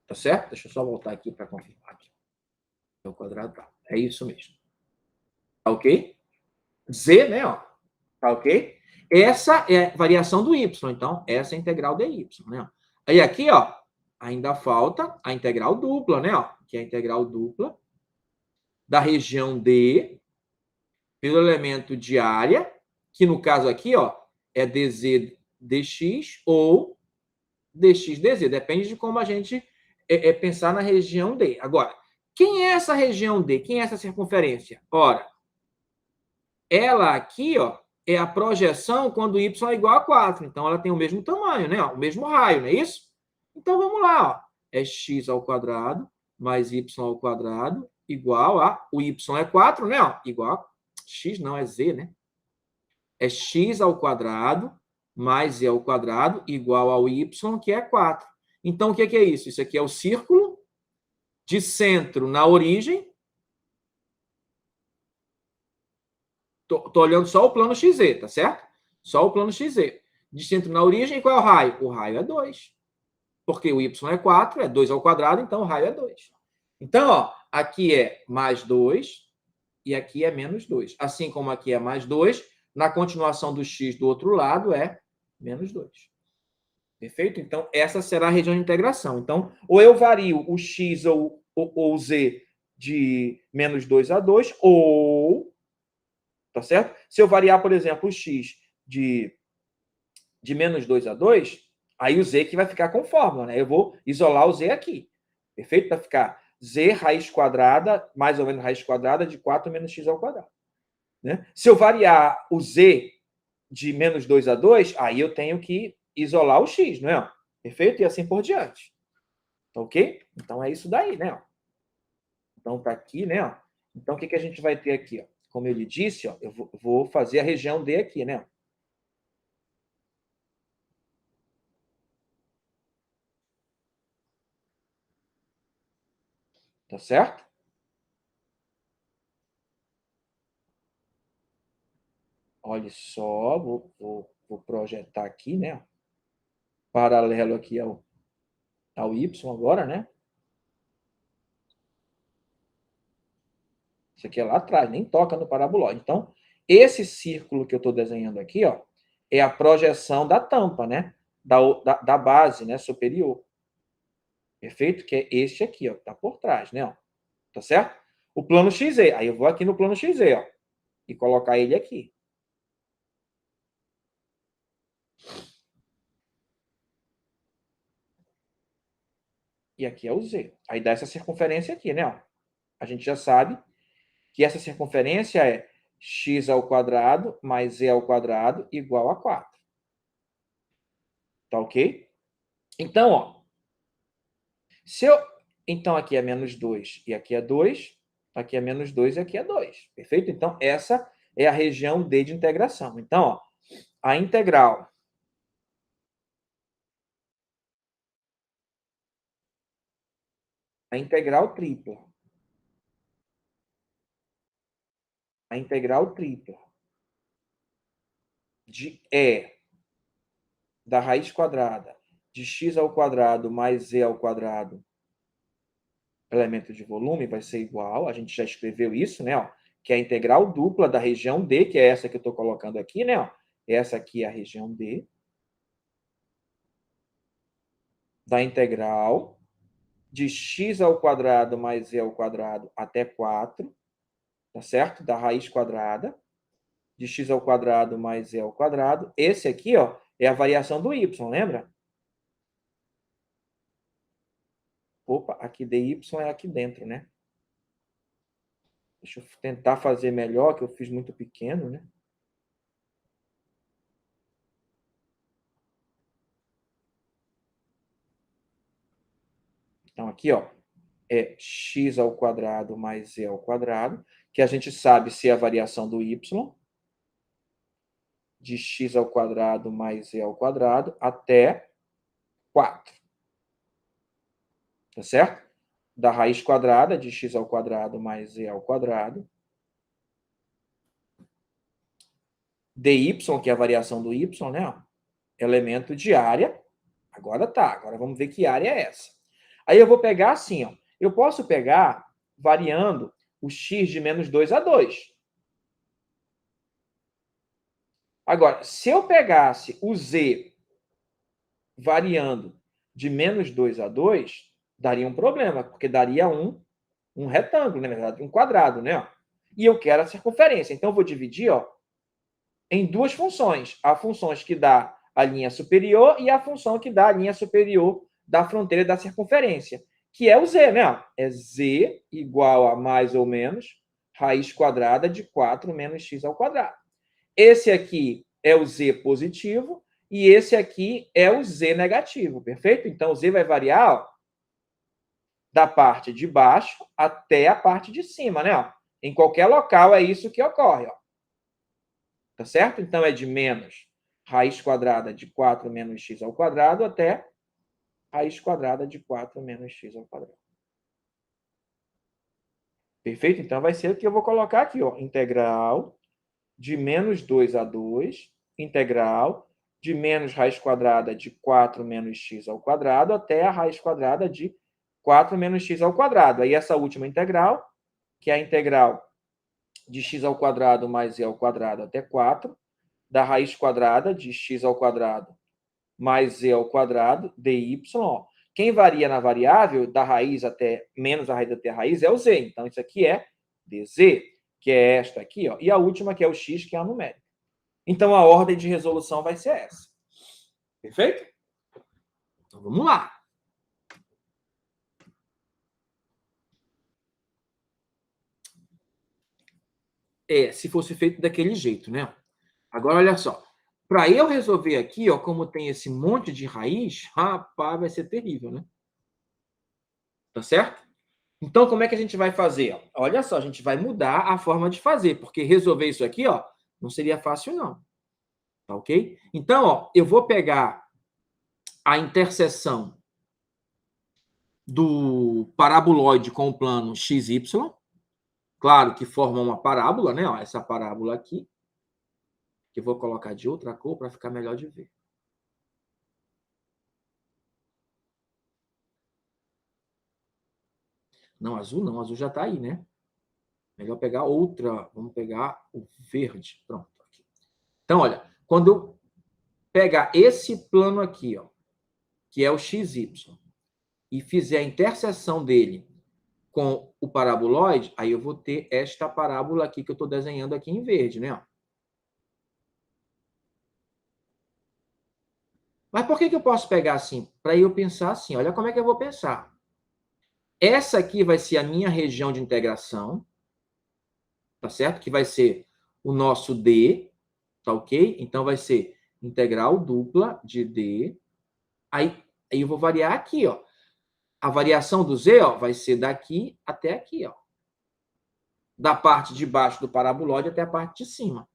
Tá certo? Deixa eu só voltar aqui para confirmar. Aqui. O quadrado tá. É isso mesmo. Tá ok? Z, né? Ó. Tá ok? Essa é a variação do y. Então, essa é a integral dy, né? Aí aqui, ó, ainda falta a integral dupla, né? Ó, que é a integral dupla da região D pelo elemento de área, que no caso aqui, ó, é dz dx ou dx dz. Depende de como a gente pensar na região D. Agora, quem é essa região D? Quem é essa circunferência? Ora, ela aqui, ó, é a projeção quando y é igual a 4. Então, ela tem o mesmo tamanho, né? O mesmo raio, não é isso? Então, vamos lá. Ó. É x ao quadrado mais y ao quadrado igual a... O y é 4, né? Ó, igual a... X não, é z, né? É x ao quadrado mais z ao quadrado igual ao y, que é 4. Então, o que é isso? Isso aqui é o círculo de centro na origem. Estou olhando só o plano XZ, tá certo? Só o plano XZ. De centro na origem, qual é o raio? O raio é 2. Porque o y é 4, é 2 ao quadrado, então o raio é 2. Então, ó, aqui é mais 2 e aqui é menos 2. Assim como aqui é mais 2, na continuação do x do outro lado é menos 2. Perfeito? Então, essa será a região de integração. Então, ou eu vario o x ou z de menos 2 a 2, ou, tá certo? Se eu variar, por exemplo, o x de menos 2 a 2, aí o z que vai ficar com fórmula, né? Eu vou isolar o z aqui. Perfeito? Para ficar z raiz quadrada, mais ou menos raiz quadrada de 4 menos x ao quadrado. Né? Se eu variar o z de menos 2 a 2, aí eu tenho que isolar o x, não é? Perfeito? E assim por diante. Tá ok? Então é isso daí, né? Então tá aqui, né? Então o que a gente vai ter aqui? Ó? Como eu lhe disse, ó, eu vou fazer a região D aqui, né? Tá certo? olha só, vou projetar aqui, né? Paralelo aqui ao Y agora, né? Isso aqui é lá atrás, nem toca no parabolóide. Então, esse círculo que eu estou desenhando aqui, ó, é a projeção da tampa, né? Da base, né? Superior. Perfeito? Que é este aqui, ó, que está por trás, né? Ó, tá certo? O plano XZ. Aí eu vou aqui no plano XZ, ó, e colocar ele aqui. E aqui é o Z. Aí dá essa circunferência aqui, né? Ó. A gente já sabe que essa circunferência é x ao quadrado mais z ao quadrado igual a 4. Tá ok? Então, ó, se eu... Então, aqui é menos 2 e aqui é 2, aqui é menos 2 e aqui é 2. Perfeito? Então, essa é a região D de integração. Então, ó, a integral tripla. A integral tripla de E da raiz quadrada de x ao quadrado mais z ao quadrado, elemento de volume, vai ser igual, a gente já escreveu isso, né? Ó, que é a integral dupla da região D, que é essa que eu estou colocando aqui, né? Ó, essa aqui é a região D, da integral de x ao quadrado mais z ao quadrado até 4, tá certo? Da raiz quadrada de x ao quadrado mais z ao quadrado. Esse aqui, ó, é a variação do y, lembra? Opa, aqui dy é aqui dentro, né? Deixa eu tentar fazer melhor, que eu fiz muito pequeno, né? Então, aqui, ó, é x ao quadrado mais z ao quadrado, que a gente sabe ser a variação do y, de x ao quadrado mais z ao quadrado, até 4. Tá certo? Da raiz quadrada de x ao quadrado mais z ao quadrado, dy, que é a variação do y, né? Elemento de área. Agora tá, agora vamos ver que área é essa. Aí eu vou pegar assim, ó. Eu posso pegar variando o x de menos 2 a 2. Agora, se eu pegasse o z variando de menos 2 a 2, daria um problema, porque daria um retângulo, na verdade, um quadrado, né? E eu quero a circunferência. Então, eu vou dividir, ó, em duas funções. A função que dá a linha superior e a função que dá a linha superior da fronteira da circunferência, que é o z, né? É z igual a mais ou menos raiz quadrada de 4 menos x ao quadrado. Esse aqui é o z positivo e esse aqui é o z negativo, perfeito? Então, o z vai variar, ó, da parte de baixo até a parte de cima, né? Ó. Em qualquer local é isso que ocorre, ó. Tá certo? Então, é de menos raiz quadrada de 4 menos x ao quadrado até raiz quadrada de 4 menos x ao quadrado. Perfeito? Então, vai ser o que eu vou colocar aqui, ó. Integral de menos 2 a 2, integral de menos raiz quadrada de 4 menos x ao quadrado até a raiz quadrada de 4 menos x ao quadrado. Aí, essa última integral, que é a integral de x ao quadrado mais z ao quadrado até 4, da raiz quadrada de x ao quadrado mais z ao quadrado, dy. Quem varia na variável da raiz até menos a raiz até a raiz é o z. Então, isso aqui é dz, que é esta aqui, ó. E a última, que é o x, que é a numérica. Então, a ordem de resolução vai ser essa. Perfeito? Então, vamos lá. Se fosse feito daquele jeito, né? Agora, olha só. Para eu resolver aqui, ó, como tem esse monte de raiz, rapaz, vai ser terrível, né? Tá certo? Então, como é que a gente vai fazer? Olha só, a gente vai mudar a forma de fazer, porque resolver isso aqui, ó, não seria fácil, não. Tá ok? Então, ó, eu vou pegar a interseção do paraboloide com o plano XY, claro que forma uma parábola, né? Ó, essa parábola aqui, que eu vou colocar de outra cor para ficar melhor de ver. Não, azul já está aí, né? Melhor pegar outra. Vamos pegar o verde. Pronto. Aqui. Então, olha, quando eu pegar esse plano aqui, ó, que é o XY, e fizer a interseção dele com o paraboloide, aí eu vou ter esta parábola aqui que eu estou desenhando aqui em verde, né? Mas por que eu posso pegar assim? Para eu pensar assim, olha como é que eu vou pensar. Essa aqui vai ser a minha região de integração, tá certo? Que vai ser o nosso D, tá ok? Então vai ser integral dupla de D. Aí eu vou variar aqui, ó. A variação do Z, ó, vai ser daqui até aqui, ó. Da parte de baixo do paraboloide até a parte de cima.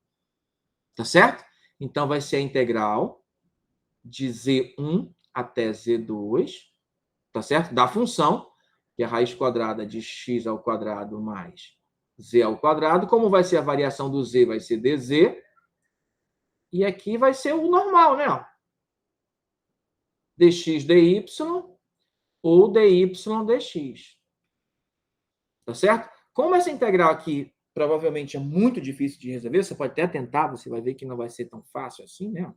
Tá certo? Então vai ser a integral de Z1 até Z2, tá certo? Da função, que é a raiz quadrada de x ao quadrado mais z ao quadrado. Como vai ser a variação do z? Vai ser dz. E aqui vai ser o normal, né? dx dy ou dy dx. Tá certo? Como essa integral aqui provavelmente é muito difícil de resolver, você pode até tentar, você vai ver que não vai ser tão fácil assim, né?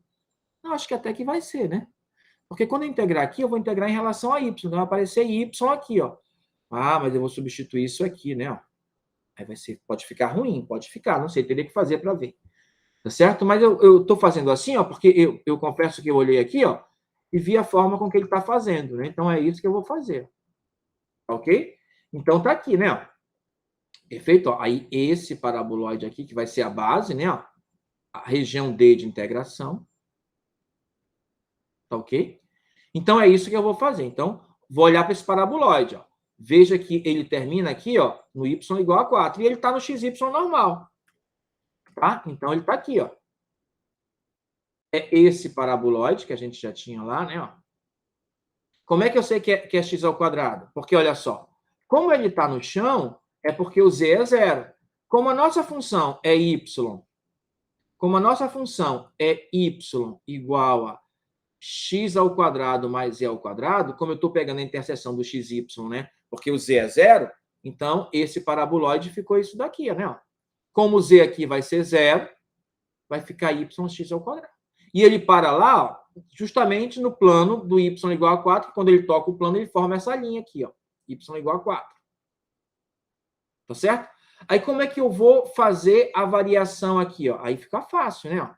Eu acho que até que vai ser, né? Porque quando eu integrar aqui, eu vou integrar em relação a y. Então vai aparecer y aqui, ó. Ah, mas eu vou substituir isso aqui, né? Aí vai ser, pode ficar ruim, pode ficar, não sei, teria que fazer para ver. Tá certo? Mas eu estou fazendo assim, ó, porque eu confesso que eu olhei aqui, ó, e vi a forma com que ele está fazendo, né? Então é isso que eu vou fazer. Ok? Então tá aqui, né? Ó. Perfeito? Ó. Aí esse paraboloide aqui, que vai ser a base, né? Ó, a região D de integração. Tá ok? Então é isso que eu vou fazer. Então, vou olhar para esse paraboloide, ó. Veja que ele termina aqui, ó, no y igual a 4. E ele está no xy normal. Tá? Então, ele está aqui, ó. É esse paraboloide que a gente já tinha lá, né? Ó. Como é que eu sei que é x ao quadrado? Porque, olha só, como ele está no chão, é porque o z é zero. Como a nossa função é y, como a nossa função é y igual a x ao quadrado mais z ao quadrado, como eu estou pegando a interseção do xy, né? Porque o z é zero, então esse paraboloide ficou isso daqui, né? Ó. Como o z aqui vai ser zero, vai ficar yx ao quadrado. E ele para lá, ó, justamente no plano do y igual a 4, quando ele toca o plano, ele forma essa linha aqui, ó, y igual a 4. Tá certo? Aí como é que eu vou fazer a variação aqui, ó? Aí fica fácil, né?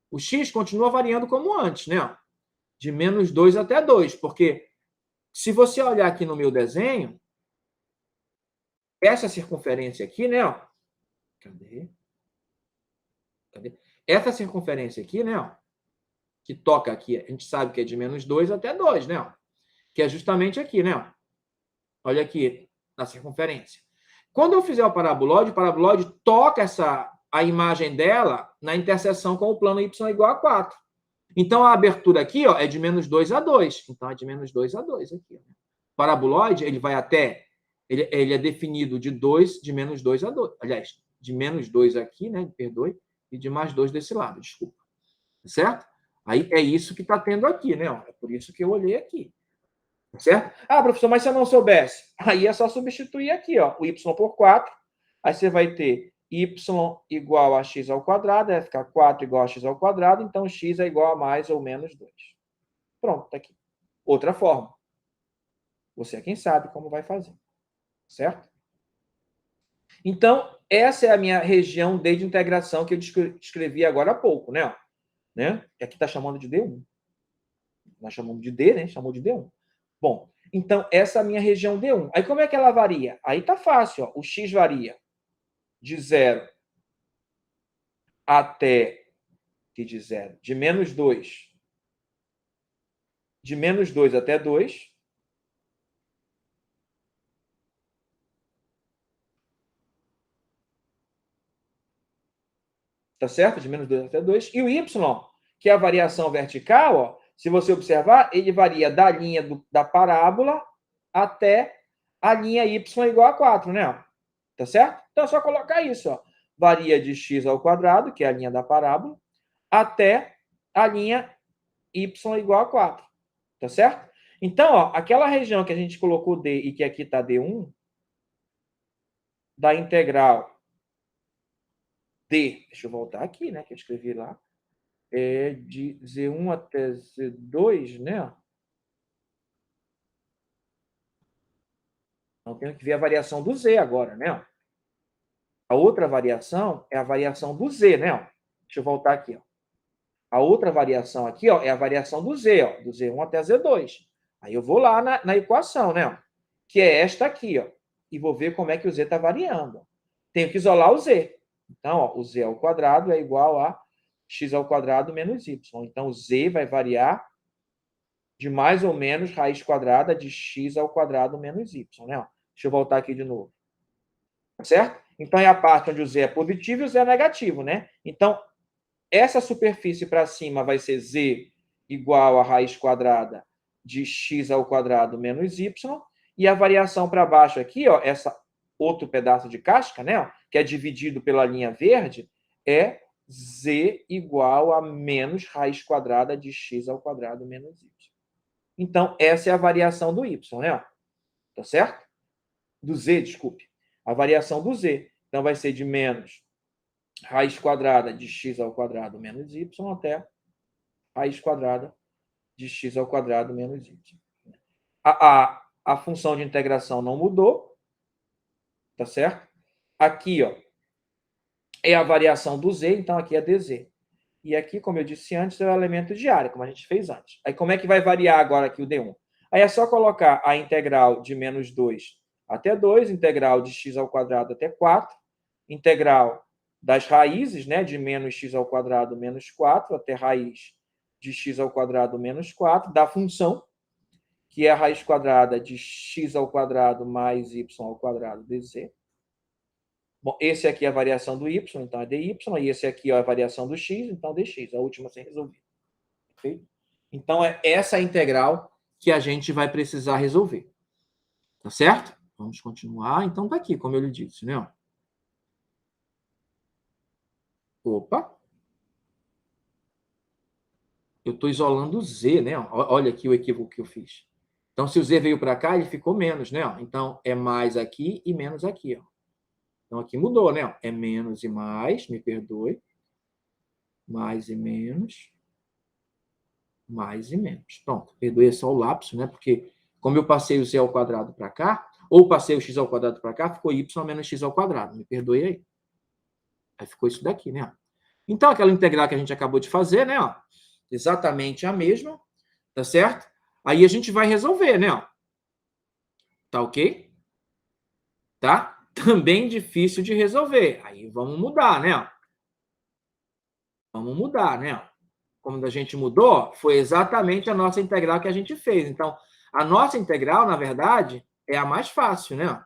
O x continua variando como antes, né? De menos 2 até 2, porque se você olhar aqui no meu desenho, essa circunferência aqui, né? Ó, cadê? Cadê? Essa circunferência aqui, né? Ó, que toca aqui, a gente sabe que é de menos 2 até 2, né? Ó, que é justamente aqui, né? Ó. Olha aqui, na circunferência. Quando eu fizer o paraboloide toca a imagem dela na interseção com o plano y igual a 4. Então, a abertura aqui, ó, é de menos 2 a 2. Então, é de menos 2 a 2 aqui. Ó. O paraboloide, ele vai até... Ele é definido de menos 2 a 2. Aliás, de menos 2 aqui, né? Perdoe. E de mais 2 desse lado, desculpa. Certo? Aí é isso que está tendo aqui, né? É por isso que eu olhei aqui. Certo? Ah, professor, mas se eu não soubesse? Aí é só substituir aqui, ó, o y por 4. Aí você vai ter y igual a x ao quadrado, vai ficar 4 igual a x ao quadrado, então x é igual a mais ou menos 2. Pronto, tá aqui. Outra forma. Você é quem sabe como vai fazer. Certo? Então, essa é a minha região D de integração que eu descrevi agora há pouco, né? Aqui está chamando de D1. Nós chamamos de D, né? Chamou de D1. Bom, então essa é a minha região D1. Aí como é que ela varia? Aí tá fácil, ó. O x varia de 0 até de 0, de menos 2. De menos 2 até 2. Tá certo? De menos 2 até 2. E o y, que é a variação vertical, ó, se você observar, ele varia da linha da parábola até a linha y igual a 4, né? Tá certo? Então é só colocar isso, ó. Varia de x ao quadrado, que é a linha da parábola, até a linha y igual a 4. Tá certo? Então, ó, aquela região que a gente colocou D e que aqui está D1, da integral D, deixa eu voltar aqui, né, que eu escrevi lá, é de Z1 até Z2, né? Então, tenho que ver a variação do Z agora, né? A outra variação é a variação do Z, né? Deixa eu voltar aqui, ó. A outra variação aqui, ó, é a variação do Z, ó, do Z1 até Z2. Aí eu vou lá na equação, né? Que é esta aqui, ó, e vou ver como é que o Z está variando. Tenho que isolar o Z. Então, ó, o Z ao quadrado é igual a x ao quadrado menos y. Então, o Z vai variar de mais ou menos raiz quadrada de x ao quadrado menos y, né? Deixa eu voltar aqui de novo. Tá certo? Então, é a parte onde o Z é positivo e o Z é negativo, né? Então, essa superfície para cima vai ser Z igual a raiz quadrada de x ao quadrado menos y. E a variação para baixo aqui, ó, essa outro pedaço de casca, né, ó, que é dividido pela linha verde, é Z igual a menos raiz quadrada de x ao quadrado menos y. Então, essa é a variação do y, né? Tá certo? Do Z, desculpe. A variação do Z. Então, vai ser de menos raiz quadrada de x ao quadrado menos y até raiz quadrada de x ao quadrado menos y. A função de integração não mudou, tá certo? Aqui, ó, é a variação do z, então aqui é dz. E aqui, como eu disse antes, é o elemento de área, como a gente fez antes. Aí, como é que vai variar agora aqui o d1? Aí é só colocar a integral de menos 2 até 2, integral de x ao quadrado até 4, integral das raízes, né, de menos x ao quadrado menos 4 até raiz de x ao quadrado menos 4, da função, que é a raiz quadrada de x ao quadrado mais y ao quadrado dz. Bom, esse aqui é a variação do y, então é dy, e esse aqui é a variação do x, então dx, a última sem resolver. Perfeito? Então, é essa integral que a gente vai precisar resolver. Tá certo? Vamos continuar. Então, tá aqui, como eu lhe disse, né? Opa! Eu estou isolando o z, né? Olha aqui o equívoco que eu fiz. Então, se o z veio para cá, ele ficou menos, né? Então, é mais aqui e menos aqui, ó. Então, aqui mudou, né? É menos e mais, me perdoe. Mais e menos. Mais e menos. Pronto, perdoe é só o lapso, né? Porque como eu passei o z ao quadrado para cá, ou passei o x ao quadrado para cá, ficou y menos x ao quadrado. Me perdoe aí. Aí ficou isso daqui, né? Então, aquela integral que a gente acabou de fazer, né? Ó, exatamente a mesma, tá certo? Aí a gente vai resolver, né? Ó. Tá ok? Tá? Também difícil de resolver. Aí vamos mudar, né? Vamos mudar, né? Como a gente mudou, foi exatamente a nossa integral que a gente fez. Então, a nossa integral, na verdade, é a mais fácil, né?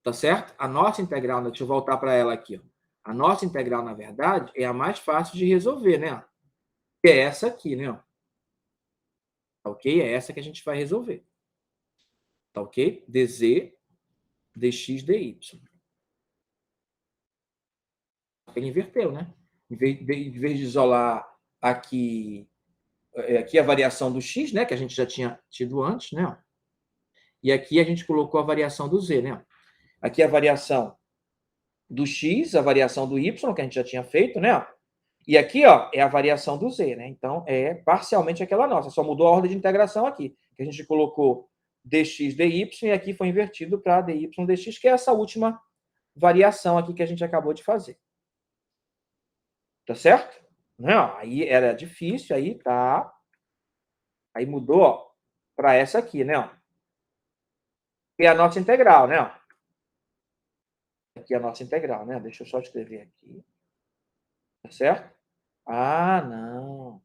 Tá certo? A nossa integral, deixa eu voltar para ela aqui. Ó. A nossa integral, na verdade, é a mais fácil de resolver, né? Que é essa aqui, né? Tá ok? É essa que a gente vai resolver. Tá ok? dz, dx, dy. Ele inverteu, né? Em vez de isolar aqui a variação do x, né, que a gente já tinha tido antes, né? E aqui a gente colocou a variação do z, né? Aqui a variação do x, a variação do y, que a gente já tinha feito, né? E aqui, ó, é a variação do z, né? Então, é parcialmente aquela nossa. Só mudou a ordem de integração aqui, que a gente colocou dx, dy, e aqui foi invertido para dy, dx, que é essa última variação aqui que a gente acabou de fazer. Tá certo? Não, aí era difícil, aí tá. Aí mudou para essa aqui, né? Ó. Que é a nossa integral, né? Ó. Aqui é a nossa integral, né? Deixa eu só escrever aqui. Tá certo? Ah, não.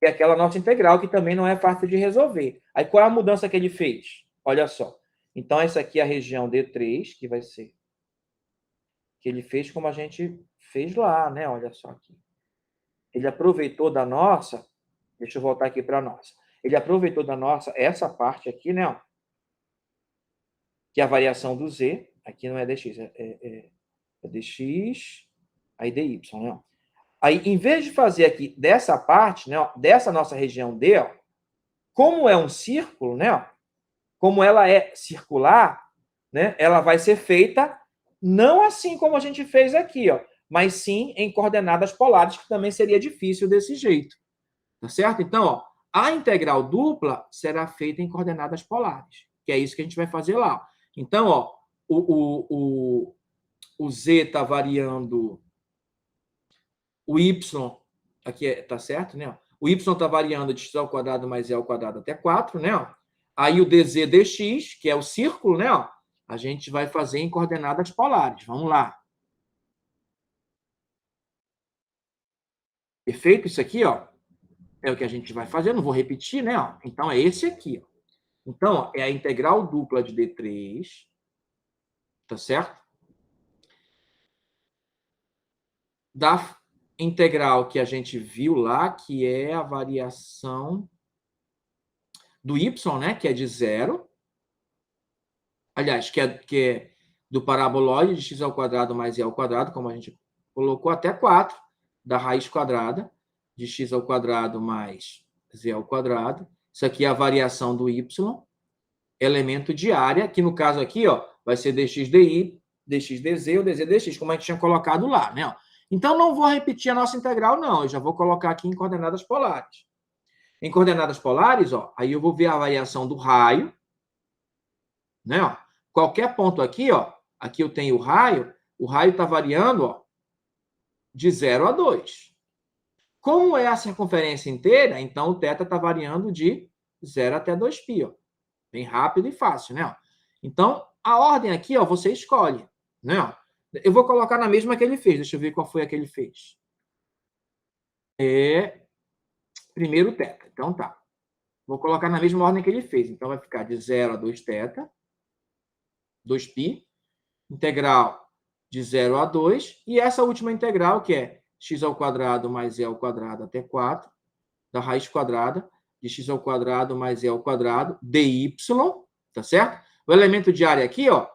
É aquela nossa integral que também não é fácil de resolver. Aí qual é a mudança que ele fez? Olha só. Então, essa aqui é a região D3, que vai ser. Que ele fez como a gente fez lá, né? Olha só aqui. Ele aproveitou da nossa. Deixa eu voltar aqui para a nossa. Ele aproveitou da nossa essa parte aqui, né? Ó, que é a variação do z. Aqui não é dx, é dx Aí dy, né? Aí, em vez de fazer aqui dessa parte, né, dessa nossa região D, ó, como é um círculo, né, ó, como ela é circular, né, ela vai ser feita não assim como a gente fez aqui, ó, mas sim em coordenadas polares, que também seria difícil desse jeito. Tá certo? Então, ó, a integral dupla será feita em coordenadas polares, que é isso que a gente vai fazer lá. Então, ó, o z está variando, o y, aqui tá certo, né? O y está variando de x ao quadrado mais e ao quadrado até 4, né? Aí o dz dx, que é o círculo, né? A gente vai fazer em coordenadas polares. Vamos lá. Perfeito? Isso aqui, ó, é o que a gente vai fazer. Não vou repetir, né? Então, é esse aqui, ó. Então, ó, é a integral dupla de D3, tá certo? Da integral que a gente viu lá, que é a variação do y, né? Que é de 0. Aliás, que é do paraboloide de x ao quadrado mais e ao quadrado, como a gente colocou, até 4, da raiz quadrada de x ao quadrado mais z ao quadrado. Isso aqui é a variação do y, elemento de área, que no caso aqui, ó, vai ser dx dy, dx dz ou dz dx, como a gente tinha colocado lá, né? Então, não vou repetir a nossa integral, não. Eu já vou colocar aqui em coordenadas polares. Em coordenadas polares, ó, aí eu vou ver a variação do raio, né? Ó. Qualquer ponto aqui, ó, aqui eu tenho o raio está variando, ó, de 0 a 2. Como é a circunferência inteira, então o θ está variando de 0 até 2π, ó. Bem rápido e fácil, né? Então, a ordem aqui, ó, você escolhe, né? Eu vou colocar na mesma que ele fez. Deixa eu ver qual foi a que ele fez. Primeiro θ. Então, tá. Vou colocar na mesma ordem que ele fez. Então, vai ficar de 0 a 2θ, 2π, integral de 0 a 2, e essa última integral, que é x ao quadrado mais e ao quadrado até 4, da raiz quadrada de x ao quadrado mais e ao quadrado, dy, tá certo? O elemento de área aqui, ó,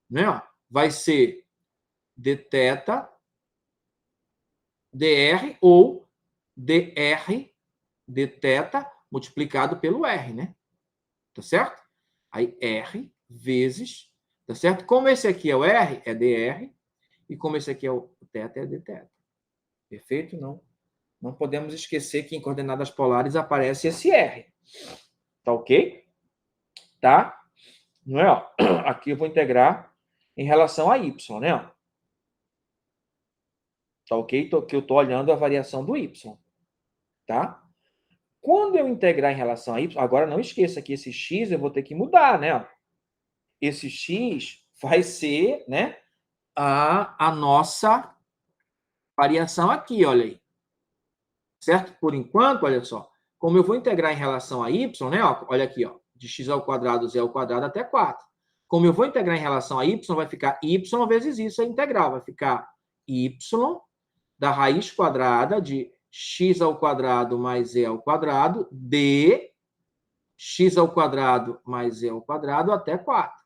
né, vai ser dθ, dr ou dr, dθ multiplicado pelo r, né? Tá certo? Aí r vezes, tá certo? Como esse aqui é o r, é dr, e como esse aqui é o θ, é dθ. Perfeito? Não podemos esquecer que em coordenadas polares aparece esse r. Tá ok? Tá? Não é? Ó, aqui eu vou integrar em relação a y, né? Tá ok? Que eu estou olhando a variação do y. Tá? Quando eu integrar em relação a y, agora não esqueça que esse x eu vou ter que mudar, né? Esse x vai ser, né, a nossa variação aqui, olha aí. Certo? Por enquanto, olha só, como eu vou integrar em relação a y, né? Ó, olha aqui, ó, de x ao quadrado, z ao quadrado até 4. Como eu vou integrar em relação a y, vai ficar y vezes isso, a integral. Vai ficar y da raiz quadrada de x ao quadrado mais z ao quadrado, de x ao quadrado mais z ao quadrado até 4.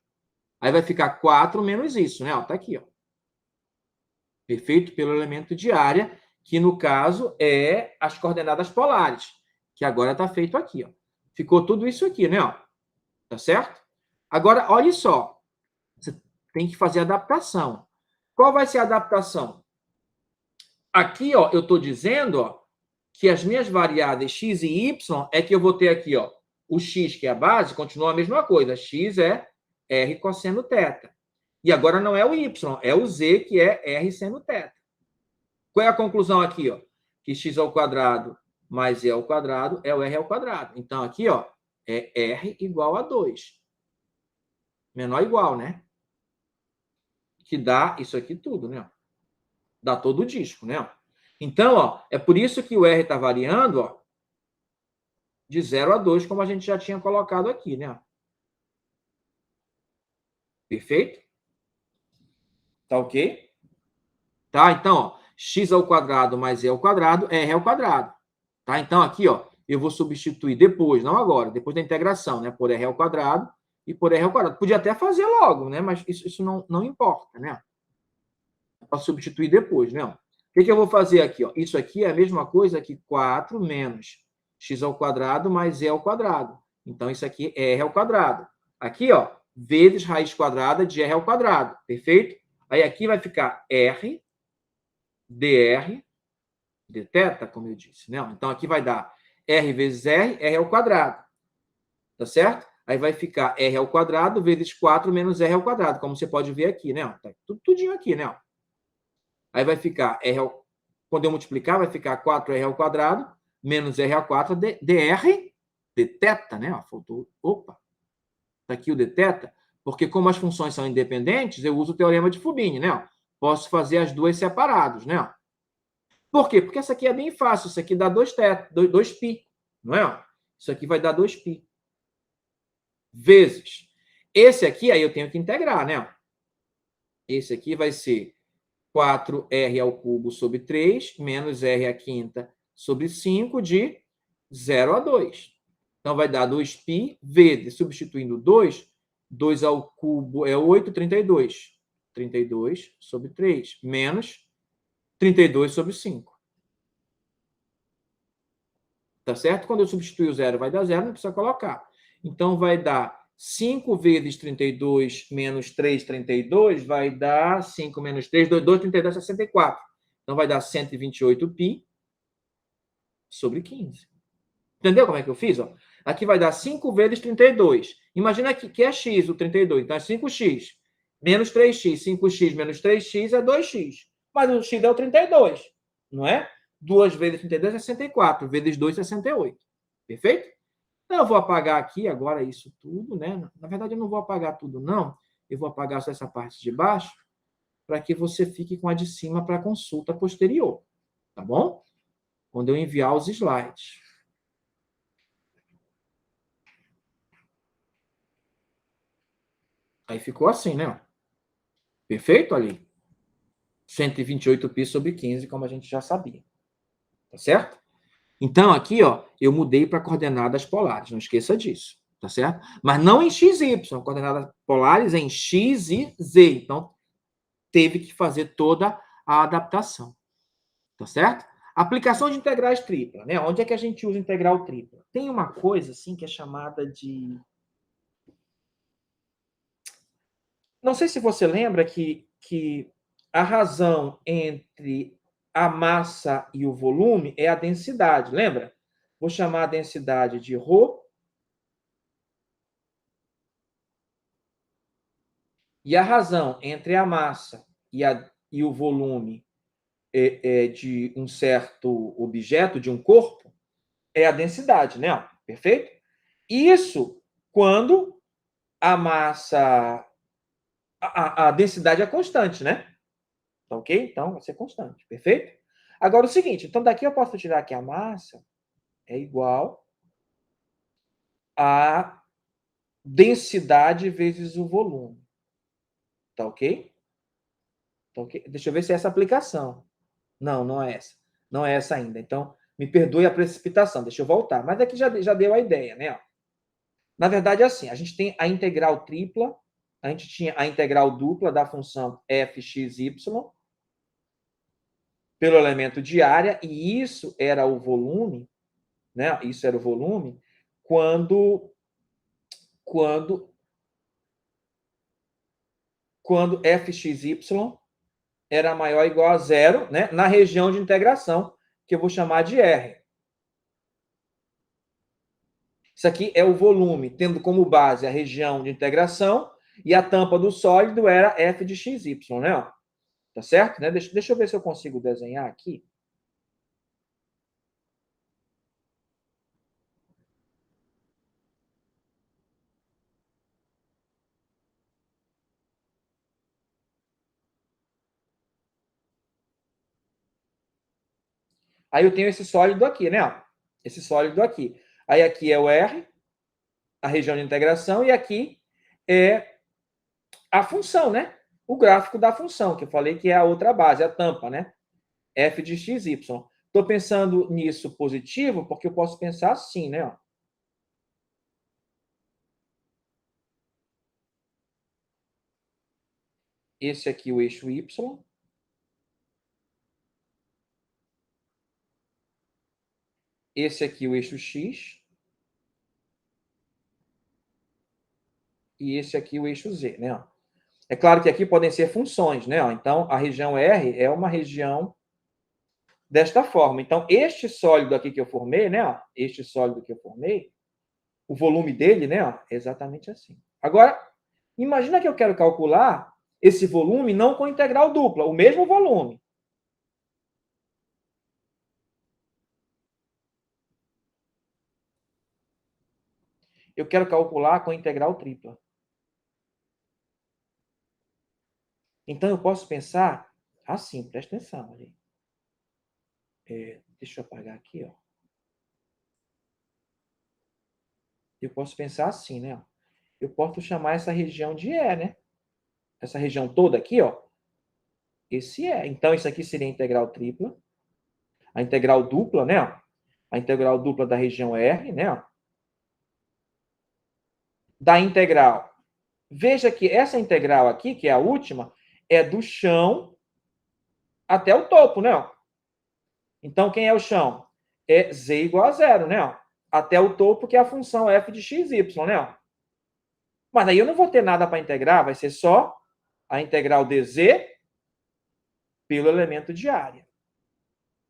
Aí vai ficar 4 menos isso, né? Ó, tá aqui, ó. Perfeito? Pelo elemento de área, que no caso é as coordenadas polares, que agora está feito aqui, ó. Ficou tudo isso aqui, né? Ó. Tá certo? Agora, olha só. Você tem que fazer adaptação. Qual vai ser a adaptação? Aqui, ó, eu estou dizendo, ó, que as minhas variáveis x e y é que eu vou ter aqui, ó, o x, que é a base, continua a mesma coisa. X é r cosseno θ. E agora não é o y, é o z, que é r seno θ. Qual é a conclusão aqui, ó? Que x ao quadrado mais e ao quadrado é o r ao quadrado. Então, aqui, ó, é r igual a 2. Menor ou igual, né? Que dá isso aqui tudo, né? Dá todo o disco, né? Então, ó, é por isso que o r está variando, ó, de 0 a 2, como a gente já tinha colocado aqui, né? Perfeito? Tá ok? Tá? Então, ó, x ao quadrado mais e ao quadrado é r ao quadrado. Tá? Então, aqui, ó, eu vou substituir depois, não agora, depois da integração, né? Por r ao quadrado e por r ao quadrado. Podia até fazer logo, né? Mas isso não importa, né? É para substituir depois, né? que eu vou fazer aqui? Ó? Isso aqui é a mesma coisa que 4 menos x ao quadrado mais e ao quadrado. Então, isso aqui é r ao quadrado. Aqui, ó, vezes raiz quadrada de r ao quadrado. Perfeito? Aí aqui vai ficar r dr dθ, como eu disse. Né? Então, aqui vai dar r vezes r ao quadrado. Tá certo? Aí vai ficar r ao quadrado vezes 4 menos r ao quadrado, como você pode ver aqui, né? Tá tudinho aqui, né? Aí vai ficar quando eu multiplicar, vai ficar 4r ao quadrado menos r ao quadrado dr dθ, né? Faltou. Opa! Tá aqui o dθ, porque como as funções são independentes, eu uso o teorema de Fubini, né? Posso fazer as duas separados, né? Por quê? Porque essa aqui é bem fácil. Isso aqui dá 2π, não é? Isso aqui vai dar 2π. Vezes. Esse aqui, aí eu tenho que integrar, né? Esse aqui vai ser 4r ao cubo sobre 3, menos r à quinta sobre 5, de 0 a 2. Então, vai dar 2π vezes, substituindo 2, 2 ao cubo é 8, 32. 32 sobre 3, menos 32 sobre 5. Tá certo? Quando eu substituir o zero, vai dar zero, não precisa colocar. Então, vai dar 5 vezes 32 menos 3, 32, vai dar 5 menos 3, 2, 32, 64. Então, vai dar 128π sobre 15. Entendeu como é que eu fiz? Ó? Aqui vai dar 5 vezes 32. Imagina que é x o 32. Então, é 5x menos 3x. 5x menos 3x é 2x. Mas o x é o 32, não é? 2 vezes 32 é 64. Vezes 2 é 68. Perfeito? Então, eu vou apagar aqui agora isso tudo, né? Na verdade, eu não vou apagar tudo, não. Eu vou apagar só essa parte de baixo para que você fique com a de cima para consulta posterior. Tá bom? Quando eu enviar os slides. Aí ficou assim, né? Perfeito ali? 128π sobre 15, como a gente já sabia. Tá certo? Então, aqui, ó, eu mudei para coordenadas polares. Não esqueça disso. Tá certo? Mas não em x e y. Coordenadas polares é em x e z. Então, teve que fazer toda a adaptação. Tá certo? Aplicação de integrais tripla, né? Onde é que a gente usa integral tripla? Tem uma coisa assim que é chamada de... Não sei se você lembra que a razão entre a massa e o volume é a densidade, lembra? Vou chamar a densidade de ρ e a razão entre a massa e o volume de um certo objeto, de um corpo, é a densidade, né? Perfeito? Isso quando a massa, a densidade é constante, né? Tá ok? Então, vai ser constante, perfeito? Agora, o seguinte, então daqui eu posso tirar que a massa é igual a densidade vezes o volume. Tá ok? Tá ok? Deixa eu ver se é essa aplicação. Não, não é essa. Não é essa ainda. Então, me perdoe a precipitação. Deixa eu voltar. Mas aqui já deu a ideia, né? Na verdade, é assim. A gente tem a integral tripla. A gente tinha a integral dupla da função fxy pelo elemento de área. E isso era o volume, né? Isso era o volume quando quando quando fxy era maior ou igual a zero, né? Na região de integração, que eu vou chamar de R. Isso aqui é o volume, tendo como base a região de integração, e a tampa do sólido era f de xy, né? Tá certo? Né? Deixa eu ver se eu consigo desenhar aqui. Aí eu tenho esse sólido aqui, né? Esse sólido aqui. Aí aqui é o R, a região de integração, e aqui é a função, né? O gráfico da função, que eu falei que é a outra base, a tampa, né? F de xy. Estou pensando nisso positivo, porque eu posso pensar assim, né? Esse aqui é o eixo Y. esse aqui o eixo X, e esse aqui o eixo Z, né? É claro que aqui podem ser funções, né? Então, a região R é uma região desta forma. Então, este sólido aqui que eu formei, né? Este sólido que eu formei, o volume dele, né? É exatamente assim. Agora, imagina que eu quero calcular esse volume não com integral dupla, o mesmo volume. Eu quero calcular com integral tripla. Então, eu posso pensar assim, presta atenção ali. Deixa eu apagar aqui, ó. Eu posso pensar assim, né? Eu posso chamar essa região de E, né? Essa região toda aqui, ó. Esse é. Então, isso aqui seria a integral tripla. A integral dupla, né? A integral dupla da região R, né? Da integral. Veja que essa integral aqui, que é a última, é do chão até o topo, né? Então, quem é o chão? É z igual a zero, né? Até o topo, que é a função f de x, y, né? Mas aí eu não vou ter nada para integrar, vai ser só a integral dz pelo elemento de área.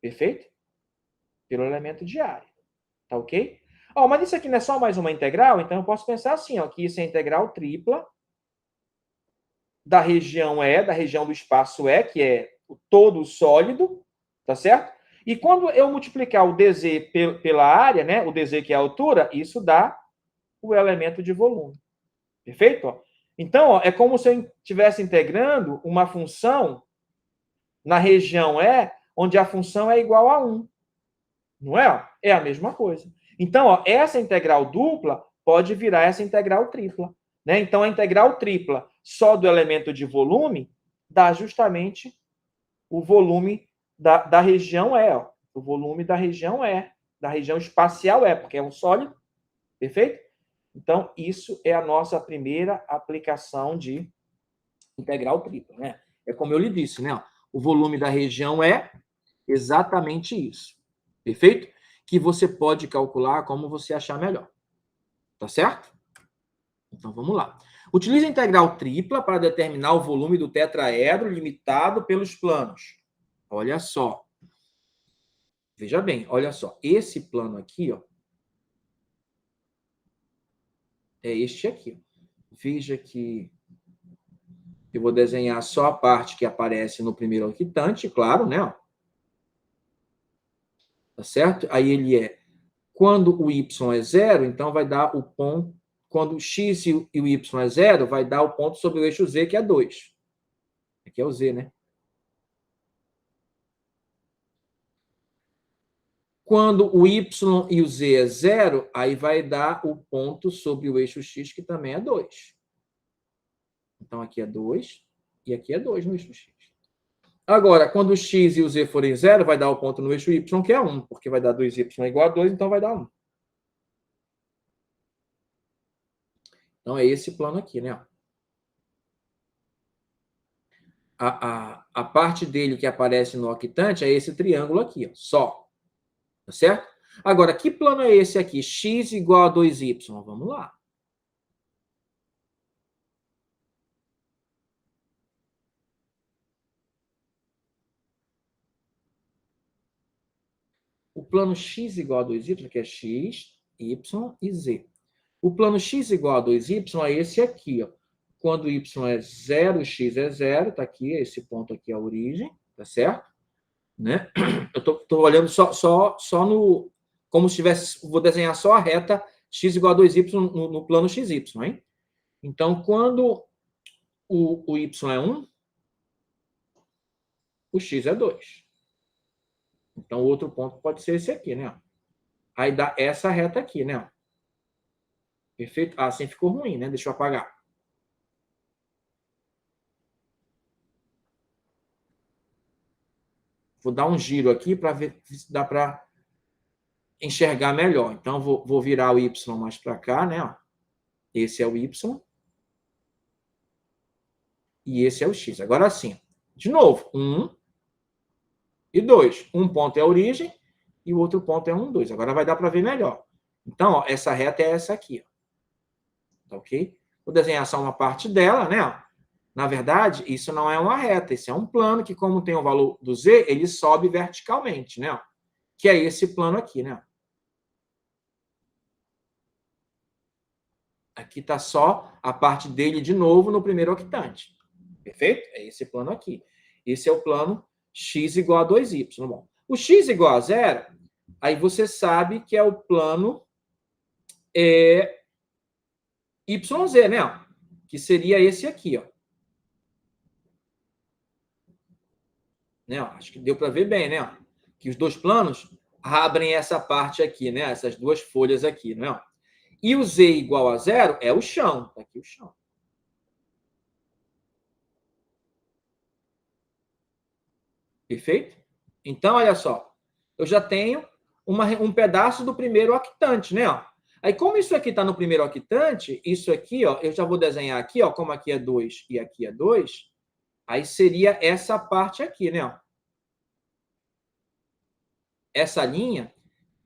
Perfeito? Pelo elemento de área. Tá ok? Ó, mas isso aqui não é só mais uma integral, então eu posso pensar assim, ó, que isso é integral tripla da região E, da região do espaço E, que é o todo sólido, tá certo? E quando eu multiplicar o dz pela área, né, o dz que é a altura, isso dá o elemento de volume. Perfeito? Ó? Então, ó, é como se eu estivesse integrando uma função na região E, onde a função é igual a 1. Não é? É a mesma coisa. Então, ó, essa integral dupla pode virar essa integral tripla. Né? Então, a integral tripla só do elemento de volume dá justamente o volume da região E. Ó. O volume da região E, da região espacial E, porque é um sólido. Perfeito? Então, isso é a nossa primeira aplicação de integral tripla. Né? É como eu lhe disse, né? O volume da região é exatamente isso. Perfeito? Que você pode calcular como você achar melhor. Tá certo? Então vamos lá. Utilize a integral tripla para determinar o volume do tetraedro limitado pelos planos. Olha só. Veja bem, olha só. Esse plano aqui, ó, é este aqui. Veja que eu vou desenhar só a parte que aparece no primeiro octante, claro, né? Tá certo? Aí ele é, quando o y é zero, então vai dar o ponto, quando o x e o y é zero, vai dar o ponto sobre o eixo z, que é 2. Aqui é o z, né? Quando o y e o z é zero, aí vai dar o ponto sobre o eixo x, que também é 2. Então, aqui é 2 e aqui é 2 no eixo x. Agora, quando o x e o z forem zero, vai dar o ponto no eixo y, que é 1, porque vai dar 2y igual a 2, então vai dar 1. Então, é esse plano aqui, né? A parte dele que aparece no octante é esse triângulo aqui, ó, só. Tá certo? Agora, que plano é esse aqui? X igual a 2y. Vamos lá. O plano x igual a 2y, que é x, y e z. O plano x igual a 2y é esse aqui, ó. Quando y é 0, x é 0, tá aqui, esse ponto aqui é a origem, tá certo? Né? Eu tô olhando só no... Como se tivesse... Vou desenhar só a reta x igual a 2y no plano xy, hein? Então, quando o y é 1, o x é 2. Então, o outro ponto pode ser esse aqui, né? Aí dá essa reta aqui, né? Perfeito? Ah, assim ficou ruim, né? Deixa eu apagar. Vou dar um giro aqui para ver se dá para enxergar melhor. Então, vou virar o y mais para cá, né? Esse é o y. E esse é o x. Agora sim. De novo, 1 e 2. Um ponto é a origem e o outro ponto é 1, 2. Agora vai dar para ver melhor. Então, ó, essa reta é essa aqui. Ó. Tá ok? Vou desenhar só uma parte dela, né? Na verdade, isso não é uma reta, isso é um plano que, como tem o valor do z, ele sobe verticalmente, né? Que é esse plano aqui, né? Aqui está só a parte dele de novo no primeiro octante. Perfeito? É esse plano aqui. Esse é o plano x igual a 2y. Bom, o x igual a zero, aí você sabe que é o plano YZ, né? Que seria esse aqui, ó. Né? Acho que deu para ver bem, né? Que os dois planos abrem essa parte aqui, né? Essas duas folhas aqui, né? E o z igual a zero é o chão. Tá aqui o chão. Perfeito? Então, olha só. Eu já tenho um pedaço do primeiro octante, né? Aí, como isso aqui está no primeiro octante, isso aqui, ó, eu já vou desenhar aqui, ó, como aqui é 2 e aqui é 2, aí seria essa parte aqui, né? Essa linha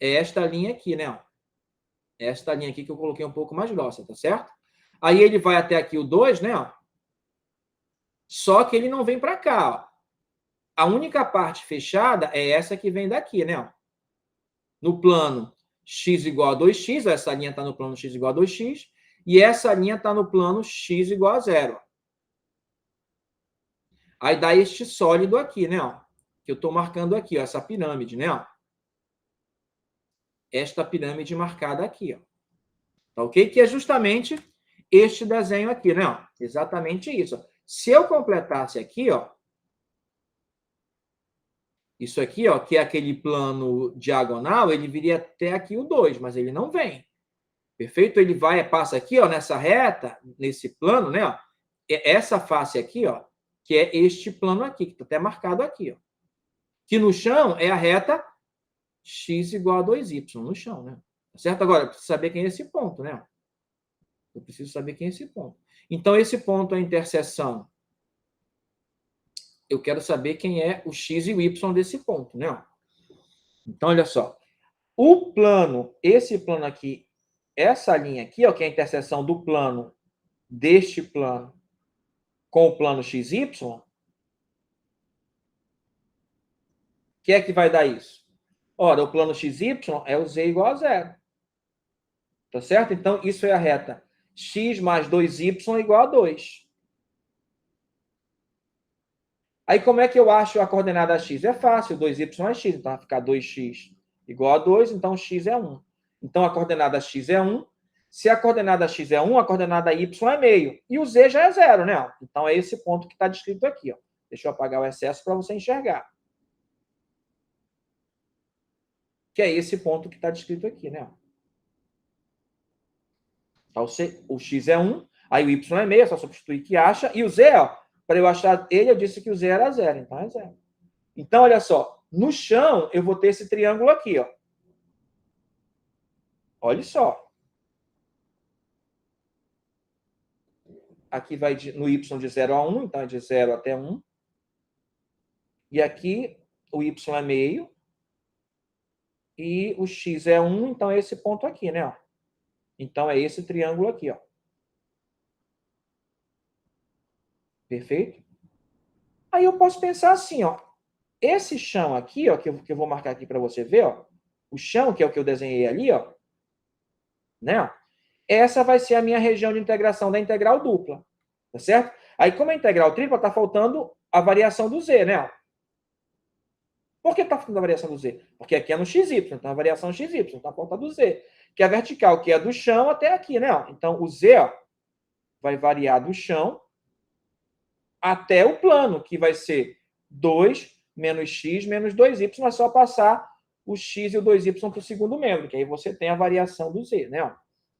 é esta linha aqui, né? Esta linha aqui que eu coloquei um pouco mais grossa, tá certo? Aí ele vai até aqui o 2, né? Só que ele não vem para cá, ó. A única parte fechada é essa que vem daqui, né? No plano x igual a 2x, essa linha está no plano x igual a 2x, e essa linha está no plano x igual a zero. Aí dá este sólido aqui, né? Ó, que eu estou marcando aqui, ó, essa pirâmide, né? Ó. Esta pirâmide marcada aqui, ó. Tá ok? Que é justamente este desenho aqui, né? Ó. Exatamente isso. Ó. Se eu completasse aqui, ó, isso aqui, ó, que é aquele plano diagonal, ele viria até aqui o 2, mas ele não vem. Perfeito? Ele vai, passa aqui, ó, nessa reta, nesse plano, né? Ó, essa face aqui, ó, que é este plano aqui, que está até marcado aqui, ó. Que no chão é a reta x igual a 2y, no chão, né? Certo? Agora, eu preciso saber quem é esse ponto, né? Eu preciso saber quem é esse ponto. Então, esse ponto é a interseção. Eu quero saber quem é o x e o y desse ponto, né? Então, olha só. O plano, esse plano aqui, essa linha aqui, ó, que é a interseção do plano deste plano com o plano XY, o que é que vai dar isso? Ora, o plano XY é o z igual a zero. Tá certo? Então, isso é a reta x mais 2y igual a 2. Aí, como é que eu acho a coordenada x? É fácil, 2y é x, então vai ficar 2x igual a 2, então x é 1. Então, a coordenada x é 1. Se a coordenada x é 1, a coordenada y é meio. E o z já é 0, né? Então, é esse ponto que está descrito aqui. Ó. Deixa eu apagar o excesso para você enxergar. Que é esse ponto que está descrito aqui, né? Então, o x é 1, aí o y é meio, é só substituir que acha. E o z, ó, para eu achar ele, eu disse que o z era 0, então é 0. Então, olha só, no chão eu vou ter esse triângulo aqui, ó. Olha só. Aqui vai no y de 0 a 1, então é de 0 até 1. E aqui o y é meio. E o x é 1, então é esse ponto aqui, né? Ó. Então é esse triângulo aqui, ó. Perfeito? Aí eu posso pensar assim, ó. Esse chão aqui, ó, que eu vou marcar aqui para você ver, ó. O chão, que é o que eu desenhei ali, ó. Né? Essa vai ser a minha região de integração da integral dupla. Tá certo? Aí, como é integral tripla, está faltando a variação do z, né? Por que está faltando a variação do z? Porque aqui é no xy, então a variação xy, então falta do z. Que é a vertical, que é do chão até aqui, né? Então, o z ó, vai variar do chão até o plano, que vai ser 2 menos x menos 2y, é só passar o x e o 2y para o segundo membro, que aí você tem a variação do z, né?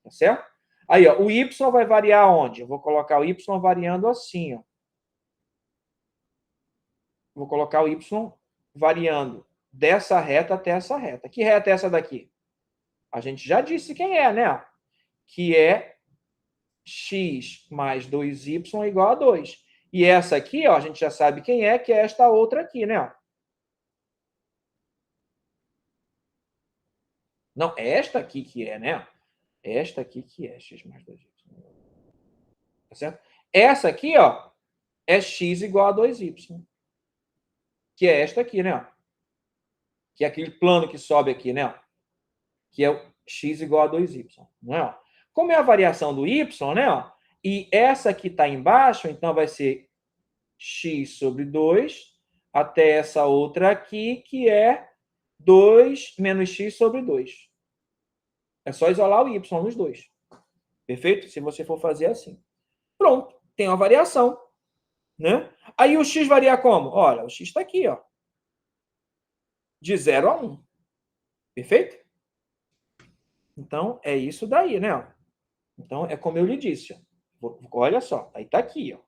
Tá certo? Aí, ó, o y vai variar onde? Eu vou colocar o y variando assim, ó. Vou colocar o y variando dessa reta até essa reta. Que reta é essa daqui? A gente já disse quem é, né? Que é x mais 2y igual a 2. E essa aqui, ó, a gente já sabe quem é, que é esta outra aqui, né? Não, é esta aqui que é, né? Esta aqui que é x mais 2y. Tá certo? Essa aqui, ó, é x igual a 2y. Que é esta aqui, né? Que é aquele plano que sobe aqui, né? Que é o x igual a 2y. Não é? Como é a variação do y, né? E essa aqui está embaixo, então vai ser x sobre 2 até essa outra aqui, que é 2 menos x sobre 2. É só isolar o y nos dois. Perfeito? Se você for fazer assim. Pronto, tem uma variação. Né? Aí o x varia como? Olha, o x está aqui, ó, de 0 a 1. Perfeito? Então, é isso daí, né? Então, é como eu lhe disse. Ó. Olha só, aí está aqui, ó,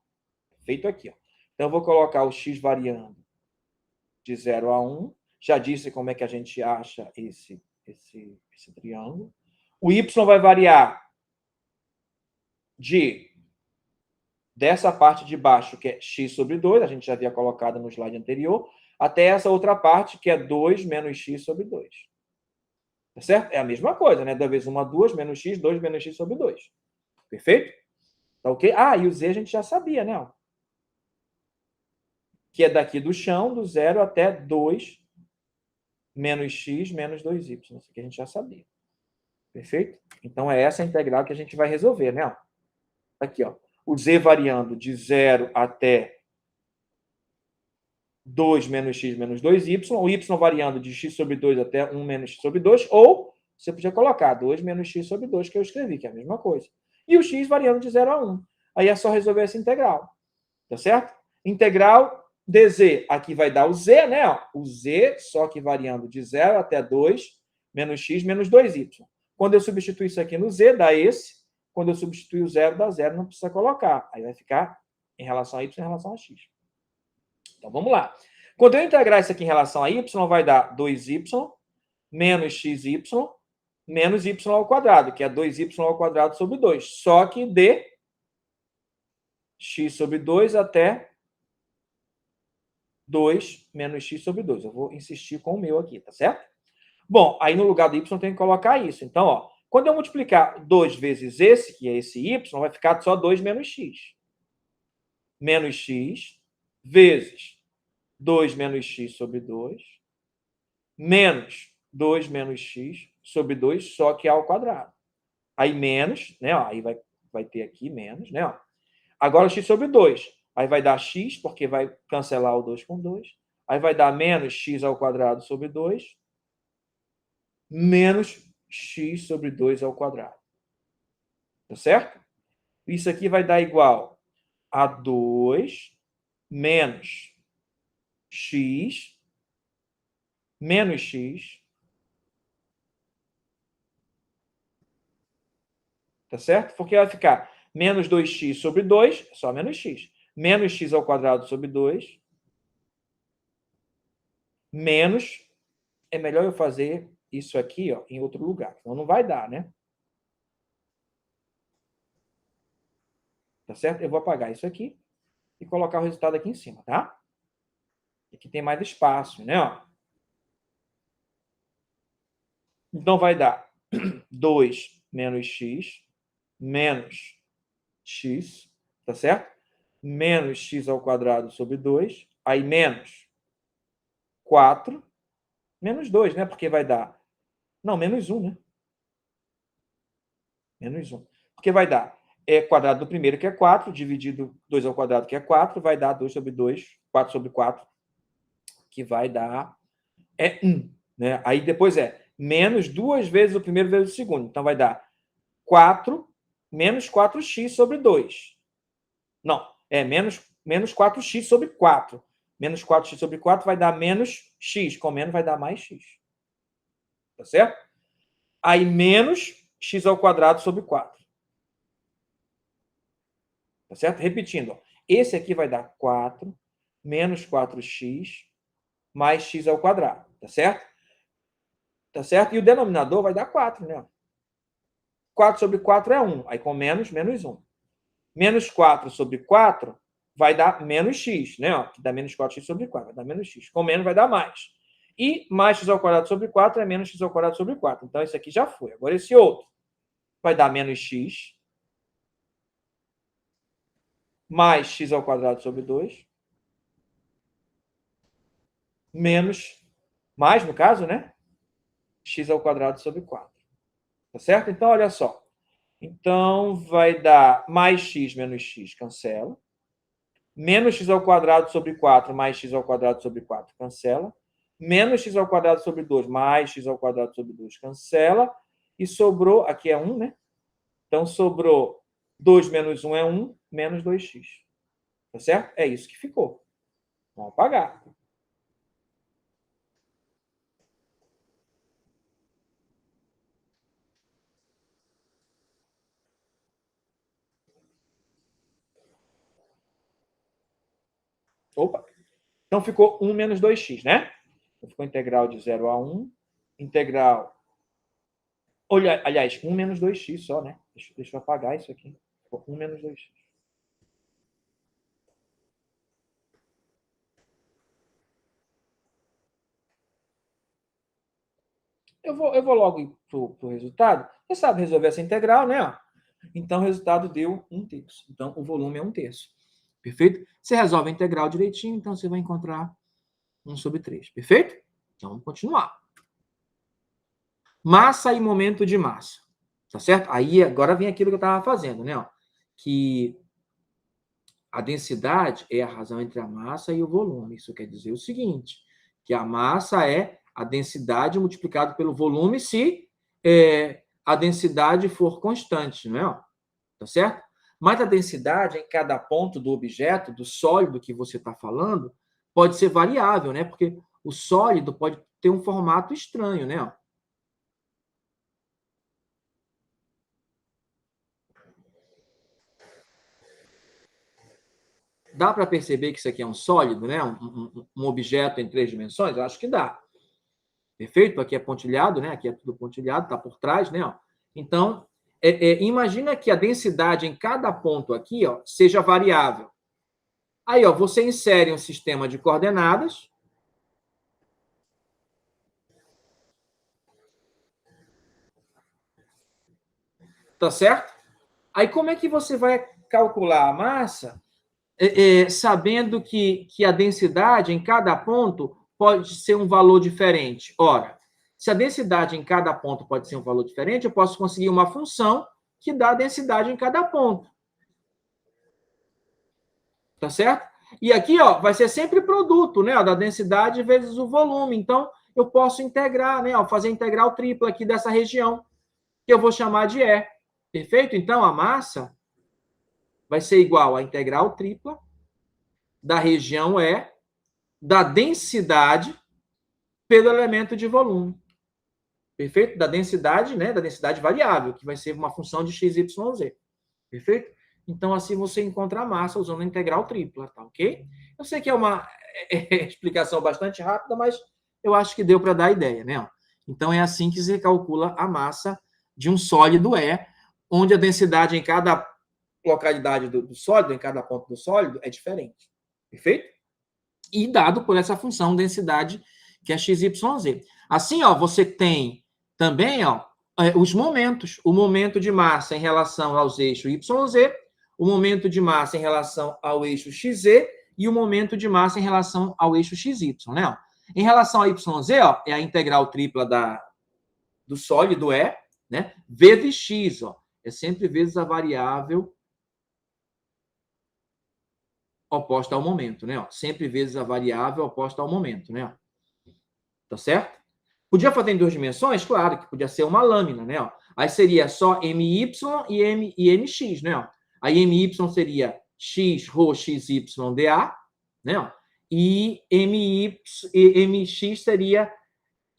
feito aqui. Ó. Então, eu vou colocar o x variando de 0 a 1. Já disse como é que a gente acha esse triângulo. O y vai variar dessa parte de baixo, que é x sobre 2, a gente já havia colocado no slide anterior, até essa outra parte, que é 2 menos x sobre 2. Tá certo? É a mesma coisa, né? 2 vezes 1, 2, menos x, 2 menos x sobre 2. Perfeito? Tá ok? Ah, e o z a gente já sabia, né? Que é daqui do chão, do 0 até 2 menos x menos 2y. Isso aqui a gente já sabia. Perfeito? Então, é essa a integral que a gente vai resolver, né? Aqui, ó. O z variando de 0 até 2 menos x menos 2y, o y variando de x sobre 2 até 1 menos x sobre 2, ou você podia colocar 2 menos x sobre 2, que eu escrevi, que é a mesma coisa. E o x variando de 0 a 1. Aí é só resolver essa integral. Tá certo? Integral dz. Aqui vai dar o z, né? O z, só que variando de 0 até 2 menos x menos 2y. Quando eu substituir isso aqui no z, dá esse. Quando eu substituir o 0, dá 0. Não precisa colocar. Aí vai ficar em relação a y em relação a x. Então, vamos lá. Quando eu integrar isso aqui em relação a y, vai dar 2y menos xy menos y ao quadrado, que é 2y ao quadrado sobre 2. Só que de x sobre 2 até 2 menos x sobre 2. Eu vou insistir com o meu aqui, tá certo? Bom, aí no lugar do y eu tenho que colocar isso. Então, ó, quando eu multiplicar 2 vezes esse, que é esse y, vai ficar só 2 menos x. Menos x vezes 2 menos x sobre 2, menos 2 menos x sobre 2, só que ao quadrado. Aí menos, né? Ó, aí vai ter aqui menos, né? Ó. Agora x sobre 2. Aí vai dar x, porque vai cancelar o 2 com 2. Aí vai dar menos x ao quadrado sobre 2, menos x sobre 2 ao quadrado. Tá certo? Isso aqui vai dar igual a 2 menos x menos x. Tá certo? Porque vai ficar menos 2x sobre 2, só menos x. Menos x ao quadrado sobre 2, menos... É melhor eu fazer isso aqui, ó, em outro lugar, senão não vai dar, né? Tá certo? Eu vou apagar isso aqui e colocar o resultado aqui em cima, tá? Aqui tem mais espaço, né? Ó. Então, vai dar 2 menos x, tá certo? Menos x ao quadrado sobre 2, aí menos 4, menos 2, né? Porque vai dar... Não, menos 1, né? Menos 1. Porque vai dar quadrado do primeiro, que é 4, dividido 2 ao quadrado, que é 4, vai dar 2 sobre 2, 4 sobre 4, que vai dar 1. Né? Aí depois menos 2 vezes o primeiro vezes o segundo. Então, vai dar 4 menos 4x sobre 2. Não, menos 4x sobre 4. Menos 4x sobre 4 vai dar menos x. Com menos vai dar mais x. Tá certo? Aí, menos x ao quadrado sobre 4. Tá certo? Repetindo. Ó. Esse aqui vai dar 4 menos 4x mais x ao quadrado. Tá certo? Tá certo? E o denominador vai dar 4, né? 4 sobre 4 é 1. Aí com menos, menos 1. Menos 4 sobre 4 vai dar menos x, né? Ó, que dá menos 4x sobre 4. Vai dar menos x. Com menos vai dar mais. E mais x ao quadrado sobre 4 é menos x ao quadrado sobre 4. Então, esse aqui já foi. Agora, esse outro vai dar menos x mais x ao quadrado sobre 2 menos, mais no caso, né? X ao quadrado sobre 4. Tá certo? Então, olha só. Então, vai dar mais x menos x, cancela. Menos x ao quadrado sobre 4 mais x ao quadrado sobre 4, cancela. Menos x ao quadrado sobre 2 mais x ao quadrado sobre 2, cancela. E sobrou, aqui é 1, né? Então, sobrou 2 menos 1 é 1, menos 2x. Tá certo? É isso que ficou. Vamos apagar. Opa! Então, ficou 1 menos 2x, né? Então, ficou integral de 0 a 1. Integral... Olha, aliás, 1 menos 2x só, né? Deixa eu apagar isso aqui. Ficou 1 menos 2x. Eu vou logo para o resultado. Você sabe resolver essa integral, né? Então, o resultado deu 1/3. Então, o volume é 1/3. Perfeito? Você resolve a integral direitinho, então você vai encontrar 1/3. Perfeito? Então, vamos continuar. Massa e momento de massa. Tá certo? Aí, agora vem aquilo que eu estava fazendo, né? Que a densidade é a razão entre a massa e o volume. Isso quer dizer o seguinte, que a massa é a densidade multiplicado pelo volume se a densidade for constante, não é? Tá certo? Mas a densidade em cada ponto do objeto, do sólido que você está falando, pode ser variável, né? Porque o sólido pode ter um formato estranho, né? Dá para perceber que isso aqui é um sólido, né? Um objeto em 3 dimensões? Eu acho que dá. Perfeito? Aqui é pontilhado, né? Aqui é tudo pontilhado, está por trás, né? Então, imagina que a densidade em cada ponto aqui, seja variável. Aí, você insere um sistema de coordenadas. Tá certo? Aí, como é que você vai calcular a massa sabendo que a densidade em cada ponto pode ser um valor diferente? Ora, se a densidade em cada ponto pode ser um valor diferente, eu posso conseguir uma função que dá a densidade em cada ponto. Tá certo? E aqui, vai ser sempre produto, né, da densidade vezes o volume. Então, eu posso integrar, né, fazer integral tripla aqui dessa região, que eu vou chamar de E. Perfeito? Então, a massa vai ser igual à integral tripla da região E, da densidade pelo elemento de volume. Perfeito? Da densidade, né, da densidade variável, que vai ser uma função de x, y, z. Perfeito? Então, assim você encontra a massa usando a integral tripla, tá ok? Eu sei que é uma explicação bastante rápida, mas eu acho que deu para dar a ideia, né? Então, é assim que se calcula a massa de um sólido E, onde a densidade em cada localidade do sólido, em cada ponto do sólido, é diferente. Perfeito? E dado por essa função densidade, que é x, y, z. Assim, você tem também os momentos. O momento de massa em relação aos eixos y, z, o momento de massa em relação ao eixo xz e o momento de massa em relação ao eixo xy, né? Em relação a yz, é a integral tripla do sólido E, né? Vezes x, é sempre vezes a variável oposta ao momento, né? Sempre vezes a variável oposta ao momento, né? Tá certo? Podia fazer em 2 dimensões? Claro que podia ser uma lâmina, né? Aí seria só MY e MX, né? Aí MY seria X, ρ, XY, dA, né? E MX seria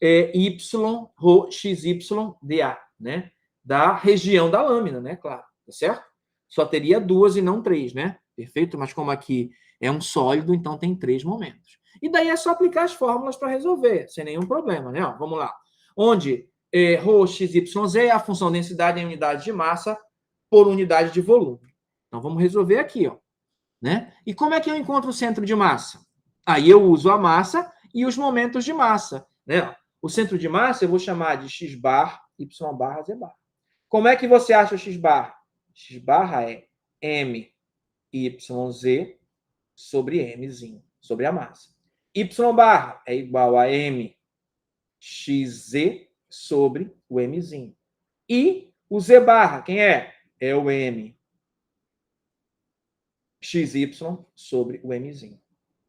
Y, ρ, XY, dA, né? Da região da lâmina, né? Claro, tá certo? Só teria 2 e não 3, né? Perfeito? Mas como aqui é um sólido, então tem 3 momentos. E daí é só aplicar as fórmulas para resolver, sem nenhum problema, né? Vamos lá. Onde ρ, XYZ é a função densidade em unidade de massa por unidade de volume. Então, vamos resolver aqui, né? E como é que eu encontro o centro de massa? Aí eu uso a massa e os momentos de massa, né? O centro de massa eu vou chamar de x bar, y barra, z bar. Como é que você acha o x bar? X barra é m YZ sobre Mzinho, sobre a massa. Y barra é igual a M XZ sobre o Mzinho. E o Z barra, quem é? É o M XY sobre o Mzinho.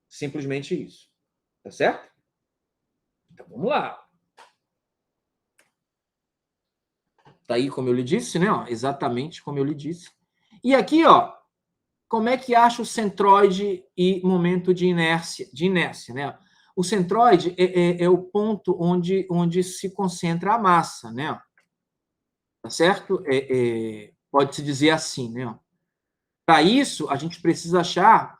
Simplesmente isso. Tá certo? Então vamos lá. Tá aí como eu lhe disse, né? Ó, exatamente como eu lhe disse. E aqui, ó, como é que acha o centroide e momento de inércia, né? O centroide é o ponto onde se concentra a massa, né? Tá certo? Pode-se dizer assim, né? Para isso, a gente precisa achar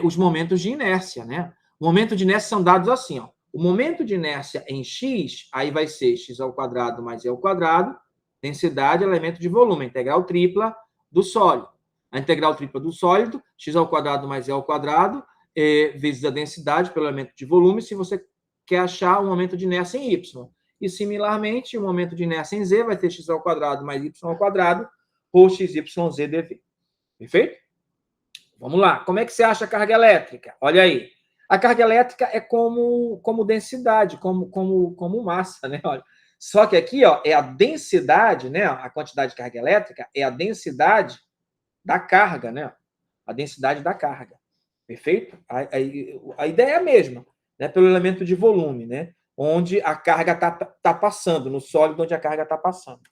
os momentos de inércia, né? O momento de inércia são dados assim, ó. O momento de inércia em x, aí vai ser x ao quadrado mais e ao quadrado, densidade, elemento de volume, integral tripla do sólido. A integral tripla do sólido, x ao quadrado mais e ao quadrado, vezes a densidade pelo elemento de volume, se você quer achar o momento de inércia em y. E, similarmente, o momento de inércia em z vai ter x ao quadrado mais y ao quadrado, por xyz dv. Perfeito? Vamos lá. Como é que você acha a carga elétrica? Olha aí. A carga elétrica é como densidade, como massa, né? Olha. Só que aqui, ó, é a densidade, né? A quantidade de carga elétrica é a densidade da carga, né? A densidade da carga. Perfeito? A ideia é a mesma, né? Pelo elemento de volume, né? Onde a carga tá passando, no sólido onde a carga está passando.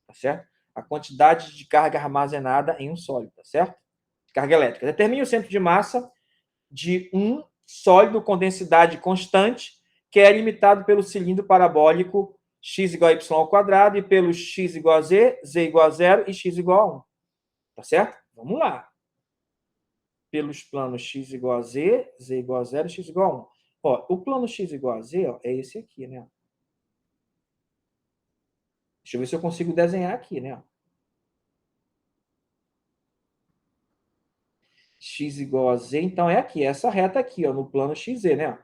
Tá certo? A quantidade de carga armazenada em um sólido, tá certo? Carga elétrica. Determine o centro de massa de um sólido com densidade constante, que é limitado pelo cilindro parabólico x igual a y ao quadrado e pelo x igual a z igual a 0 e x igual a 1. Tá certo? Vamos lá. Pelos planos x igual a z igual a 0 e x igual a 1. Ó, o plano x igual a z ó, é esse aqui, né? Deixa eu ver se eu consigo desenhar aqui, né? X igual a z, então é aqui, essa reta aqui, ó, no plano XZ, né?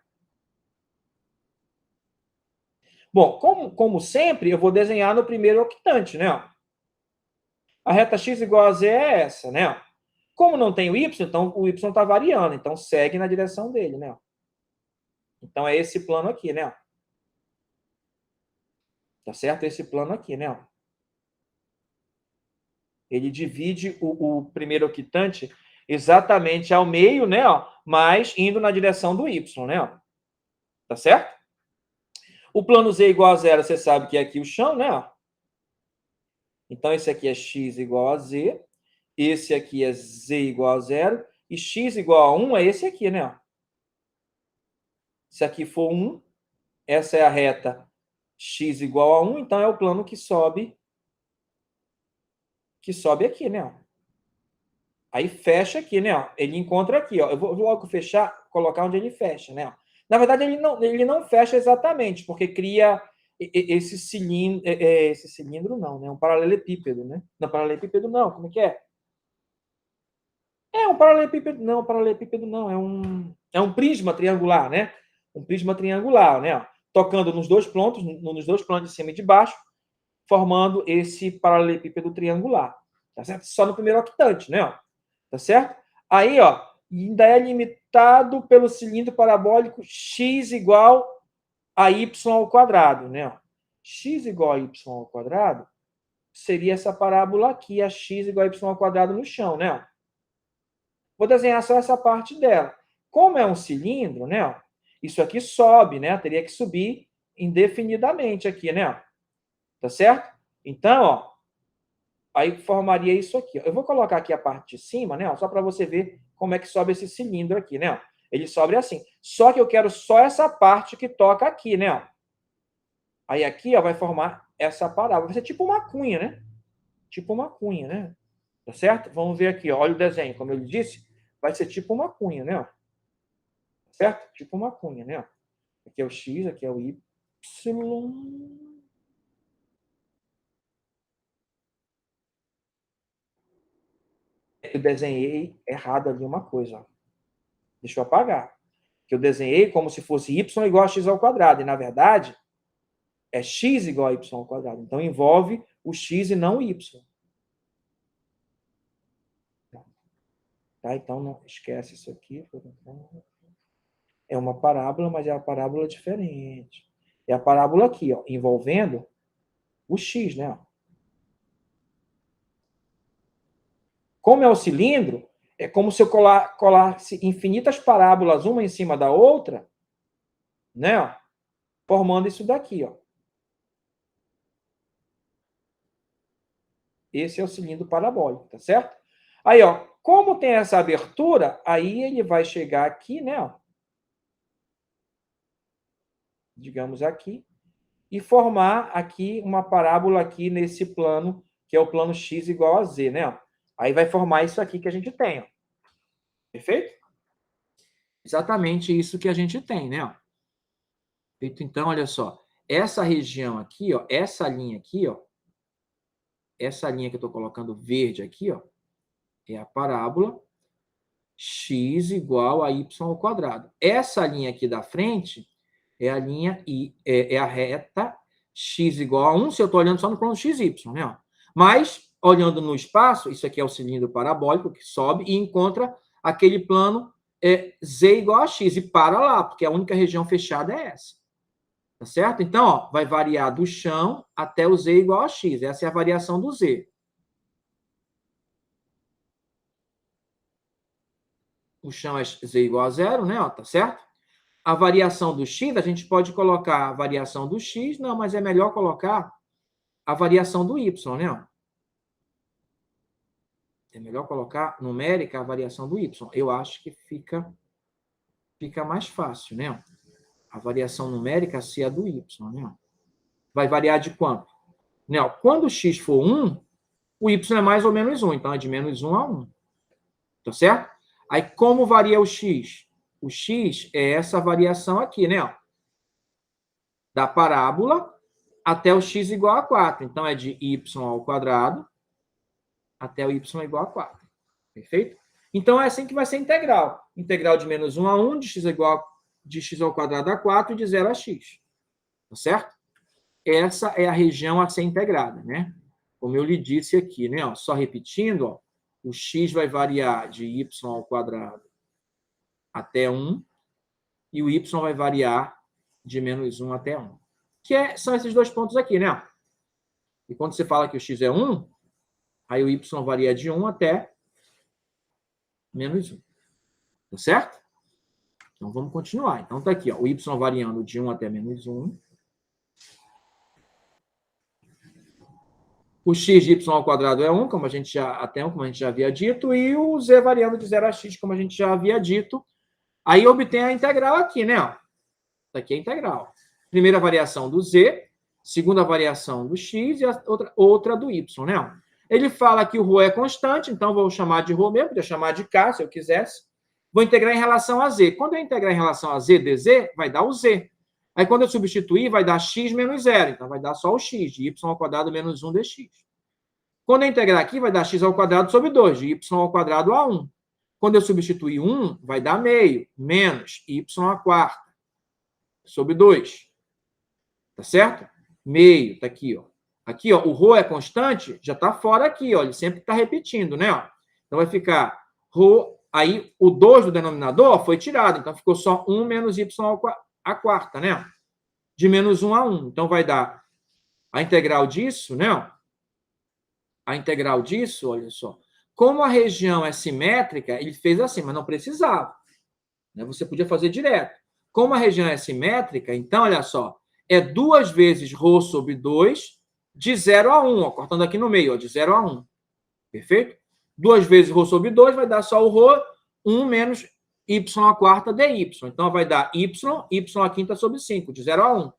Bom, como sempre, eu vou desenhar no primeiro octante, né? A reta x igual a z é essa, né? Como não tem o y, então o y está variando, então segue na direção dele, né? Então é esse plano aqui, né? Tá certo? Esse plano aqui, né? Ele divide o primeiro octante exatamente ao meio, né? Mas indo na direção do y, né? Tá certo? O plano z igual a 0, você sabe que é aqui o chão, né? Então, esse aqui é x igual a z, esse aqui é z igual a 0, e x igual a 1 é esse aqui, né? Se aqui for 1, essa é a reta x igual a 1, então é o plano que sobe aqui, né? Aí fecha aqui, né? Ele encontra aqui, ó. Eu vou logo fechar, colocar onde ele fecha, né? Na verdade, ele não fecha exatamente, porque cria esse cilindro não, né? Um paralelepípedo, né? Não, paralelepípedo não, como é que é? Um paralelepípedo não, é um prisma triangular, né? Um prisma triangular, né? Tocando nos dois planos de cima e de baixo, formando esse paralelepípedo triangular, tá certo? Só no primeiro octante, né? Tá certo? Aí, ó, ainda é limitado pelo cilindro parabólico x igual a y ao quadrado, né? X igual a y ao quadrado seria essa parábola aqui, a x igual a y ao quadrado no chão, né? Vou desenhar só essa parte dela. Como é um cilindro, né? Isso aqui sobe, né? Teria que subir indefinidamente aqui, né? Tá certo? Então, ó, aí formaria isso aqui. Eu vou colocar aqui a parte de cima, né? Só para você ver como é que sobe esse cilindro aqui, né? Ele sobe assim. Só que eu quero só essa parte que toca aqui, né? Aí aqui, ó, vai formar essa parábola. Vai ser tipo uma cunha, né? Tipo uma cunha, né? Tá certo? Vamos ver aqui, ó. Olha o desenho. Como eu disse, vai ser tipo uma cunha, né? Certo? Tipo uma cunha, né? Aqui é o X, aqui é o Y. Eu desenhei errado ali uma coisa. Ó. Deixa eu apagar. que eu desenhei como se fosse y igual a x ao quadrado. E, na verdade, é x igual a y ao quadrado. Então, envolve o x e não o y. Tá? Então, não esquece isso aqui. É uma parábola, mas é uma parábola diferente. É a parábola aqui, ó, envolvendo o x, né? Como é o cilindro, é como se eu colasse infinitas parábolas uma em cima da outra, né? Formando isso daqui, ó. Esse é o cilindro parabólico, tá certo? Aí, ó, como tem essa abertura, aí ele vai chegar aqui, né? Ó, digamos aqui, e formar aqui uma parábola aqui nesse plano, que é o plano x igual a z, né? Ó. Aí vai formar isso aqui que a gente tem, ó. Perfeito? Exatamente isso que a gente tem, né? Ó. Perfeito? Então, olha só, essa região aqui, ó, essa linha aqui, ó, essa linha que eu estou colocando verde aqui, ó, é a parábola x igual a y ao quadrado. Essa linha aqui da frente é a linha é a reta x igual a 1, se eu estou olhando só no plano xy, né? Mas, olhando no espaço, isso aqui é o cilindro parabólico que sobe e encontra aquele plano z igual a x, e para lá, porque a única região fechada é essa. Tá certo? Então, ó, vai variar do chão até o z igual a x. Essa é a variação do z. O chão é z igual a 0, né? Ó, tá certo? A variação do x, a gente pode colocar a variação do x, não, mas é melhor colocar a variação do y, né? É melhor colocar numérica a variação do y. Eu acho que fica mais fácil, né? A variação numérica se é do y, né? Vai variar de quanto? Né? Quando o x for 1, o y é mais ou menos 1, então é de menos 1 a 1. Tá certo? Aí, como varia o x? O x é essa variação aqui, né? Da parábola até o x igual a 4. Então, é de y ao quadrado até o y igual a 4. Perfeito? Então, é assim que vai ser integral. Integral de menos 1 a 1, de x ao quadrado a 4 e de 0 a x. Tá certo? Essa é a região a ser integrada, né? Como eu lhe disse aqui, né? Ó, só repetindo, ó, o x vai variar de y ao quadrado até 1 e o y vai variar de menos 1 até 1. São esses dois pontos aqui, né? E quando você fala que o x é 1, aí o y varia de 1 até menos 1. Tá certo? Então, vamos continuar. Então, tá aqui, ó, o y variando de 1 até menos 1. O x de y ao quadrado é 1, como a gente já havia dito, e o z variando de 0 a x, como a gente já havia dito. Aí obtém a integral aqui, né? Ó. Aqui é a integral. Primeira variação do z, segunda variação do x e a outra do y, né? Ele fala que o ρ é constante, então vou chamar de ρ mesmo, podia chamar de k, se eu quisesse. Vou integrar em relação a z. Quando eu integrar em relação a z dz, vai dar o z. Aí, quando eu substituir, vai dar x menos 0. Então, vai dar só o x, de y ao quadrado menos 1 dx. Quando eu integrar aqui, vai dar x ao quadrado sobre 2, de y ao quadrado a 1. Quando eu substituir 1, vai dar meio, menos y à quarta, sobre 2. Tá certo? Meio, tá aqui, ó. Aqui, ó, o ρ é constante, já tá fora aqui, ó. Ele sempre tá repetindo, né? Ó. Então, vai ficar ρ, aí o 2 do denominador foi tirado. Então, ficou só 1 menos y à quarta, né? De menos 1 a 1. Então, vai dar a integral disso, né? A integral disso, olha só. Como a região é simétrica, ele fez assim, mas não precisava. Você podia fazer direto. Como a região é simétrica, então, olha só, é 2 vezes ρ sobre 2 de 0 a 1, ó, cortando aqui no meio, ó, de 0 a 1. Perfeito? 2 vezes ρ sobre 2 vai dar só o ρ, 1 menos y à quarta dy. Então, vai dar y à quinta sobre 5, de 0 a 1.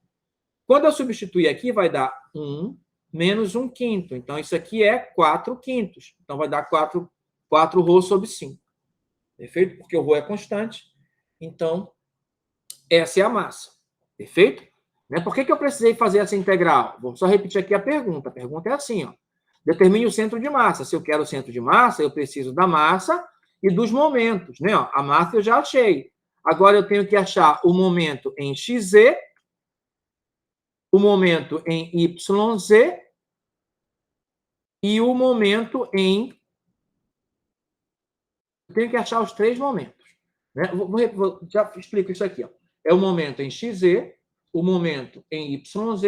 Quando eu substituir aqui, vai dar 1 menos 1 quinto. Então, isso aqui é 4 quintos. Então, vai dar 4 ρ sobre 5. Perfeito? Porque o ρ é constante. Então, essa é a massa. Perfeito? Por que eu precisei fazer essa integral? Vou só repetir aqui a pergunta. A pergunta é assim, ó. Determine o centro de massa. Se eu quero o centro de massa, eu preciso da massa e dos momentos, né? A massa eu já achei. Agora eu tenho que achar o momento em xz, o momento em yz e o momento em... Eu tenho que achar os 3 momentos. Né? Já explico isso aqui. Ó. É o momento em xz, o momento em yz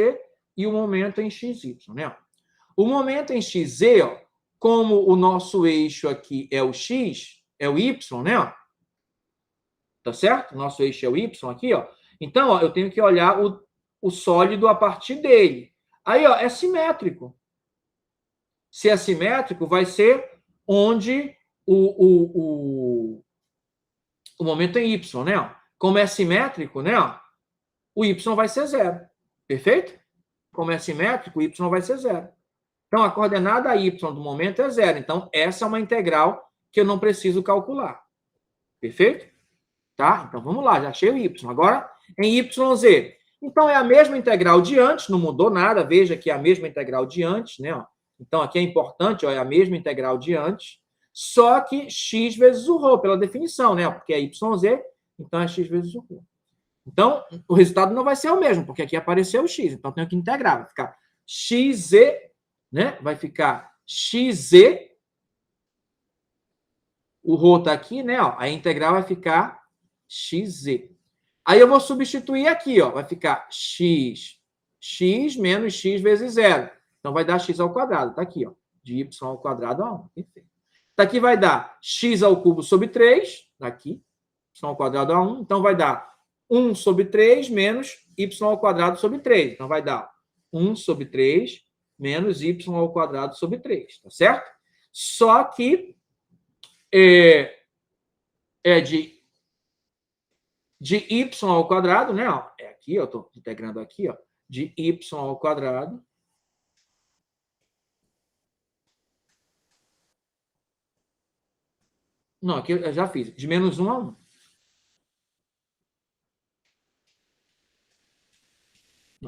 e o momento em xy. Né? O momento em xz, ó, como o nosso eixo aqui é o x, é o y, né? Tá certo? Nosso eixo é o y aqui, ó. Então, ó, eu tenho que olhar o sólido a partir dele. Aí, ó, é simétrico. Se é simétrico, vai ser onde o momento em y, né? Como é simétrico, né? O y vai ser zero. Perfeito? Como é simétrico, o y vai ser zero. Então, a coordenada y do momento é zero. Então, essa é uma integral que eu não preciso calcular. Perfeito? Tá? Então, vamos lá, já achei o y. Agora, em yz. Então, é a mesma integral de antes, não mudou nada. Veja que é a mesma integral de antes, né? Então, aqui é importante, ó, é a mesma integral de antes, só que x vezes o ρ, pela definição, né? Porque é yz, então é x vezes o ρ. Então, o resultado não vai ser o mesmo, porque aqui apareceu o x. Então, eu tenho que integrar. Vai ficar xz, né? Vai ficar xz. O ρ está aqui, né? Ó, a integral vai ficar xz. Aí eu vou substituir aqui, ó. Vai ficar x menos x vezes zero. Então, vai dar x ao quadrado. Está aqui, ó. De y ao quadrado a 1. Perfeito. Daqui vai dar x ao cubo sobre 3. Daqui. Y ao quadrado a 1. Então, vai dar 1 sobre 3 menos y ao quadrado sobre 3. Então, vai dar 1 sobre 3 menos y ao quadrado sobre 3. Tá certo? Só que é de y ao quadrado, né? Ó, é aqui, eu estou integrando aqui, ó, de y ao quadrado. Não, aqui eu já fiz, de menos 1 a 1.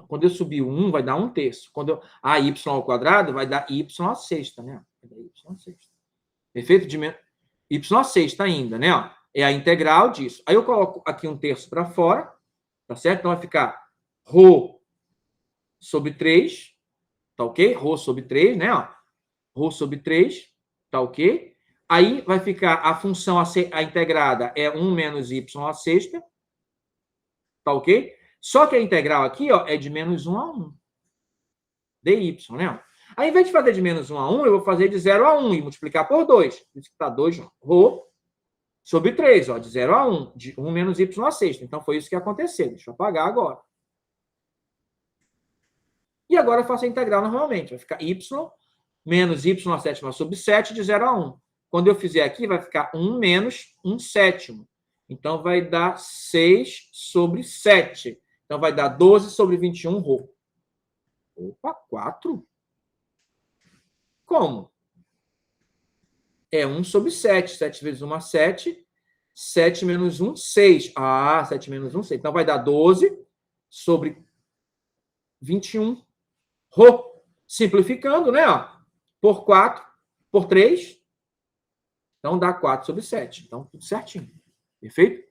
Quando eu subir o 1, vai dar 1/3. Quando eu... y ao quadrado vai dar y à sexta, né? Vai dar y à sexta. Perfeito? De y à sexta ainda, né? Ó, é a integral disso. Aí eu coloco aqui 1/3 para fora, tá certo? Então vai ficar ρ sobre 3, tá ok? Ρ sobre 3, né? Ó, ρ sobre 3, tá ok? Aí vai ficar a função a integrada é 1 menos y à sexta, tá ok? Só que a integral aqui, ó, é de menos 1 a 1. dy, né? Aí, ao invés de fazer de menos 1 a 1, eu vou fazer de 0 a 1 e multiplicar por 2. Por isso que está 2 ρ sobre 3, ó, de 0 a 1, de 1 menos y à sexta. Então, foi isso que aconteceu. Deixa eu apagar agora. E agora eu faço a integral normalmente. Vai ficar y menos y à sétima sobre 7 de 0 a 1. Quando eu fizer aqui, vai ficar 1 menos 1 sétimo. Então, vai dar 6 sobre 7. Então, vai dar 12 sobre 21 ρ. Opa, 4? Como? É 1 sobre 7. 7 vezes 1 é 7. 7 menos 1, 6. Ah, 7 menos 1, 6. Então, vai dar 12 sobre 21 ρ. Simplificando, né? Ó, por 4, por 3. Então, dá 4 sobre 7. Então, tudo certinho. Perfeito?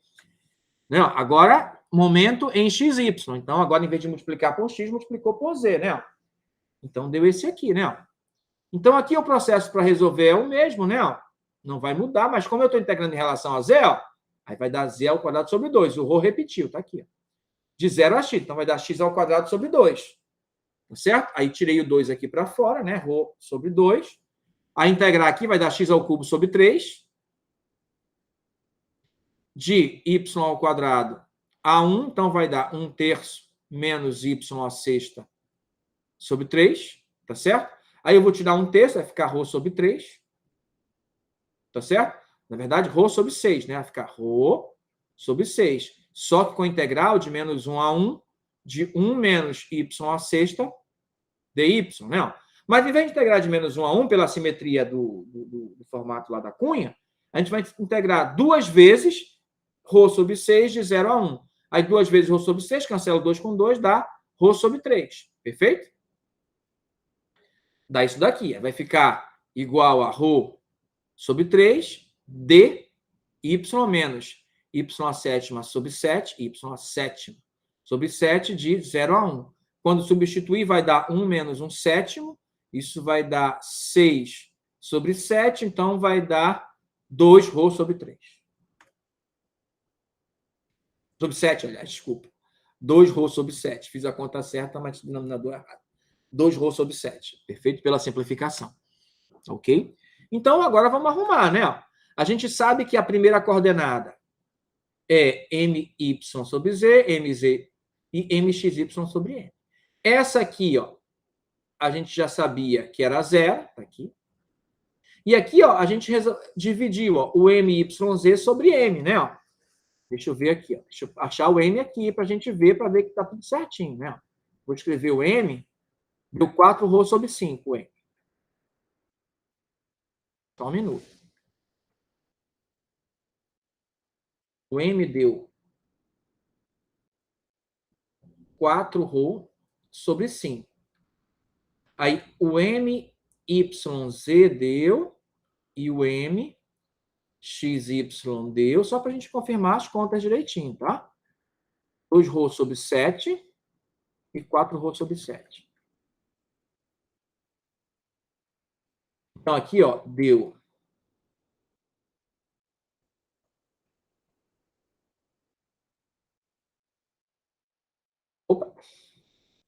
Né? Agora, momento em xy. Então, agora, em vez de multiplicar por x, multiplicou por z, né? Então, deu esse aqui, né? Então, aqui o processo para resolver é o mesmo, né? Não vai mudar, mas como eu estou integrando em relação a z, ó, aí vai dar z ao quadrado sobre 2. O ρ repetiu, tá aqui. Ó. De 0 a x. Então, vai dar x ao quadrado sobre 2. Tá certo? Aí, tirei o 2 aqui para fora, né? ρ sobre 2. A integrar aqui vai dar x ao cubo sobre 3. De y ao quadrado a 1. Então, vai dar 1/3 menos y à sexta sobre 3. Tá certo? Aí eu vou tirar 1/3, vai ficar ρ sobre 3. Tá certo? Na verdade, ρ sobre 6, né? Vai ficar ρ sobre 6. Só que com a integral de menos 1 a 1, de 1 menos y à sexta dy, né? Mas, em vez de integrar de menos 1 a 1, pela simetria do formato lá da cunha, a gente vai integrar 2 vezes ρ sobre 6 de 0 a 1. Aí, 2 vezes ρ sobre 6, cancela 2 com 2, dá ρ sobre 3. Perfeito? Dá isso daqui. Vai ficar igual a ρ sobre 3 dy menos y à sétima sobre 7, y à sétima sobre 7 de 0 a 1. Quando substituir, vai dar 1 menos 1 sétimo, isso vai dar 6 sobre 7, então vai dar 2 rho sobre 3. Sobre 7, aliás, desculpa. 2 rho sobre 7. Fiz a conta certa, mas o denominador errado. 2 rho sobre 7. Perfeito? Pela simplificação. Ok? Então, agora vamos arrumar, né? A gente sabe que a primeira coordenada é my sobre z, mz e mxy sobre n. Essa aqui, ó, a gente já sabia que era 0, tá aqui. E aqui, ó, a gente dividiu, ó, o myz sobre m, né? Ó. Deixa eu ver aqui, ó. Deixa eu achar o m aqui para a gente ver, para ver que está tudo certinho, né? Vou escrever o m, deu 4 rho sobre 5, o m. Só um minuto. O m deu 4 rho sobre 5. Aí o myz deu e o mxy deu, só para a gente confirmar as contas direitinho, tá? 2 rho sobre 7 e 4 rho sobre 7. Então, aqui, ó, deu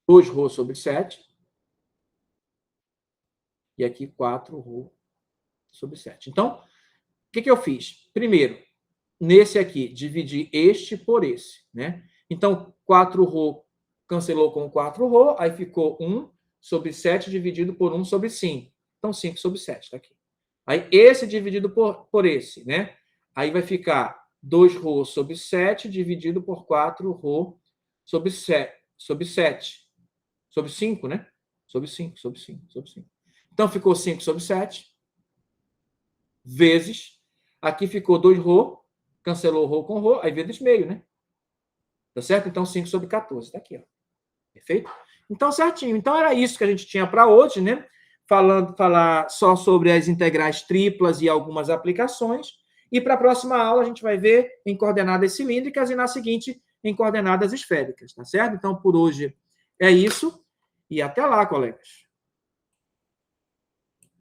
2 rho sobre 7 e aqui 4 rho sobre 7. Então, o que eu fiz? Primeiro, nesse aqui, dividi este por esse, né? Então, 4 rho cancelou com 4 rho, aí ficou 1 sobre 7 dividido por 1 sobre 5. Então, 5 sobre 7, está aqui. Aí, esse dividido por esse, né? Aí vai ficar 2 rho sobre 7 dividido por 4 rho sobre 7. Sobre 5, né? Sobre 5. Então, ficou 5 sobre 7 vezes. Aqui ficou 2 rho, cancelou rho com rho, aí vezes meio, né? Tá certo? Então, 5 sobre 14. Tá aqui, ó. Perfeito? Então, certinho. Então, era isso que a gente tinha para hoje, né? Falar só sobre as integrais triplas e algumas aplicações. E para a próxima aula, a gente vai ver em coordenadas cilíndricas e na seguinte, em coordenadas esféricas, tá certo? Então, por hoje é isso. E até lá, colegas.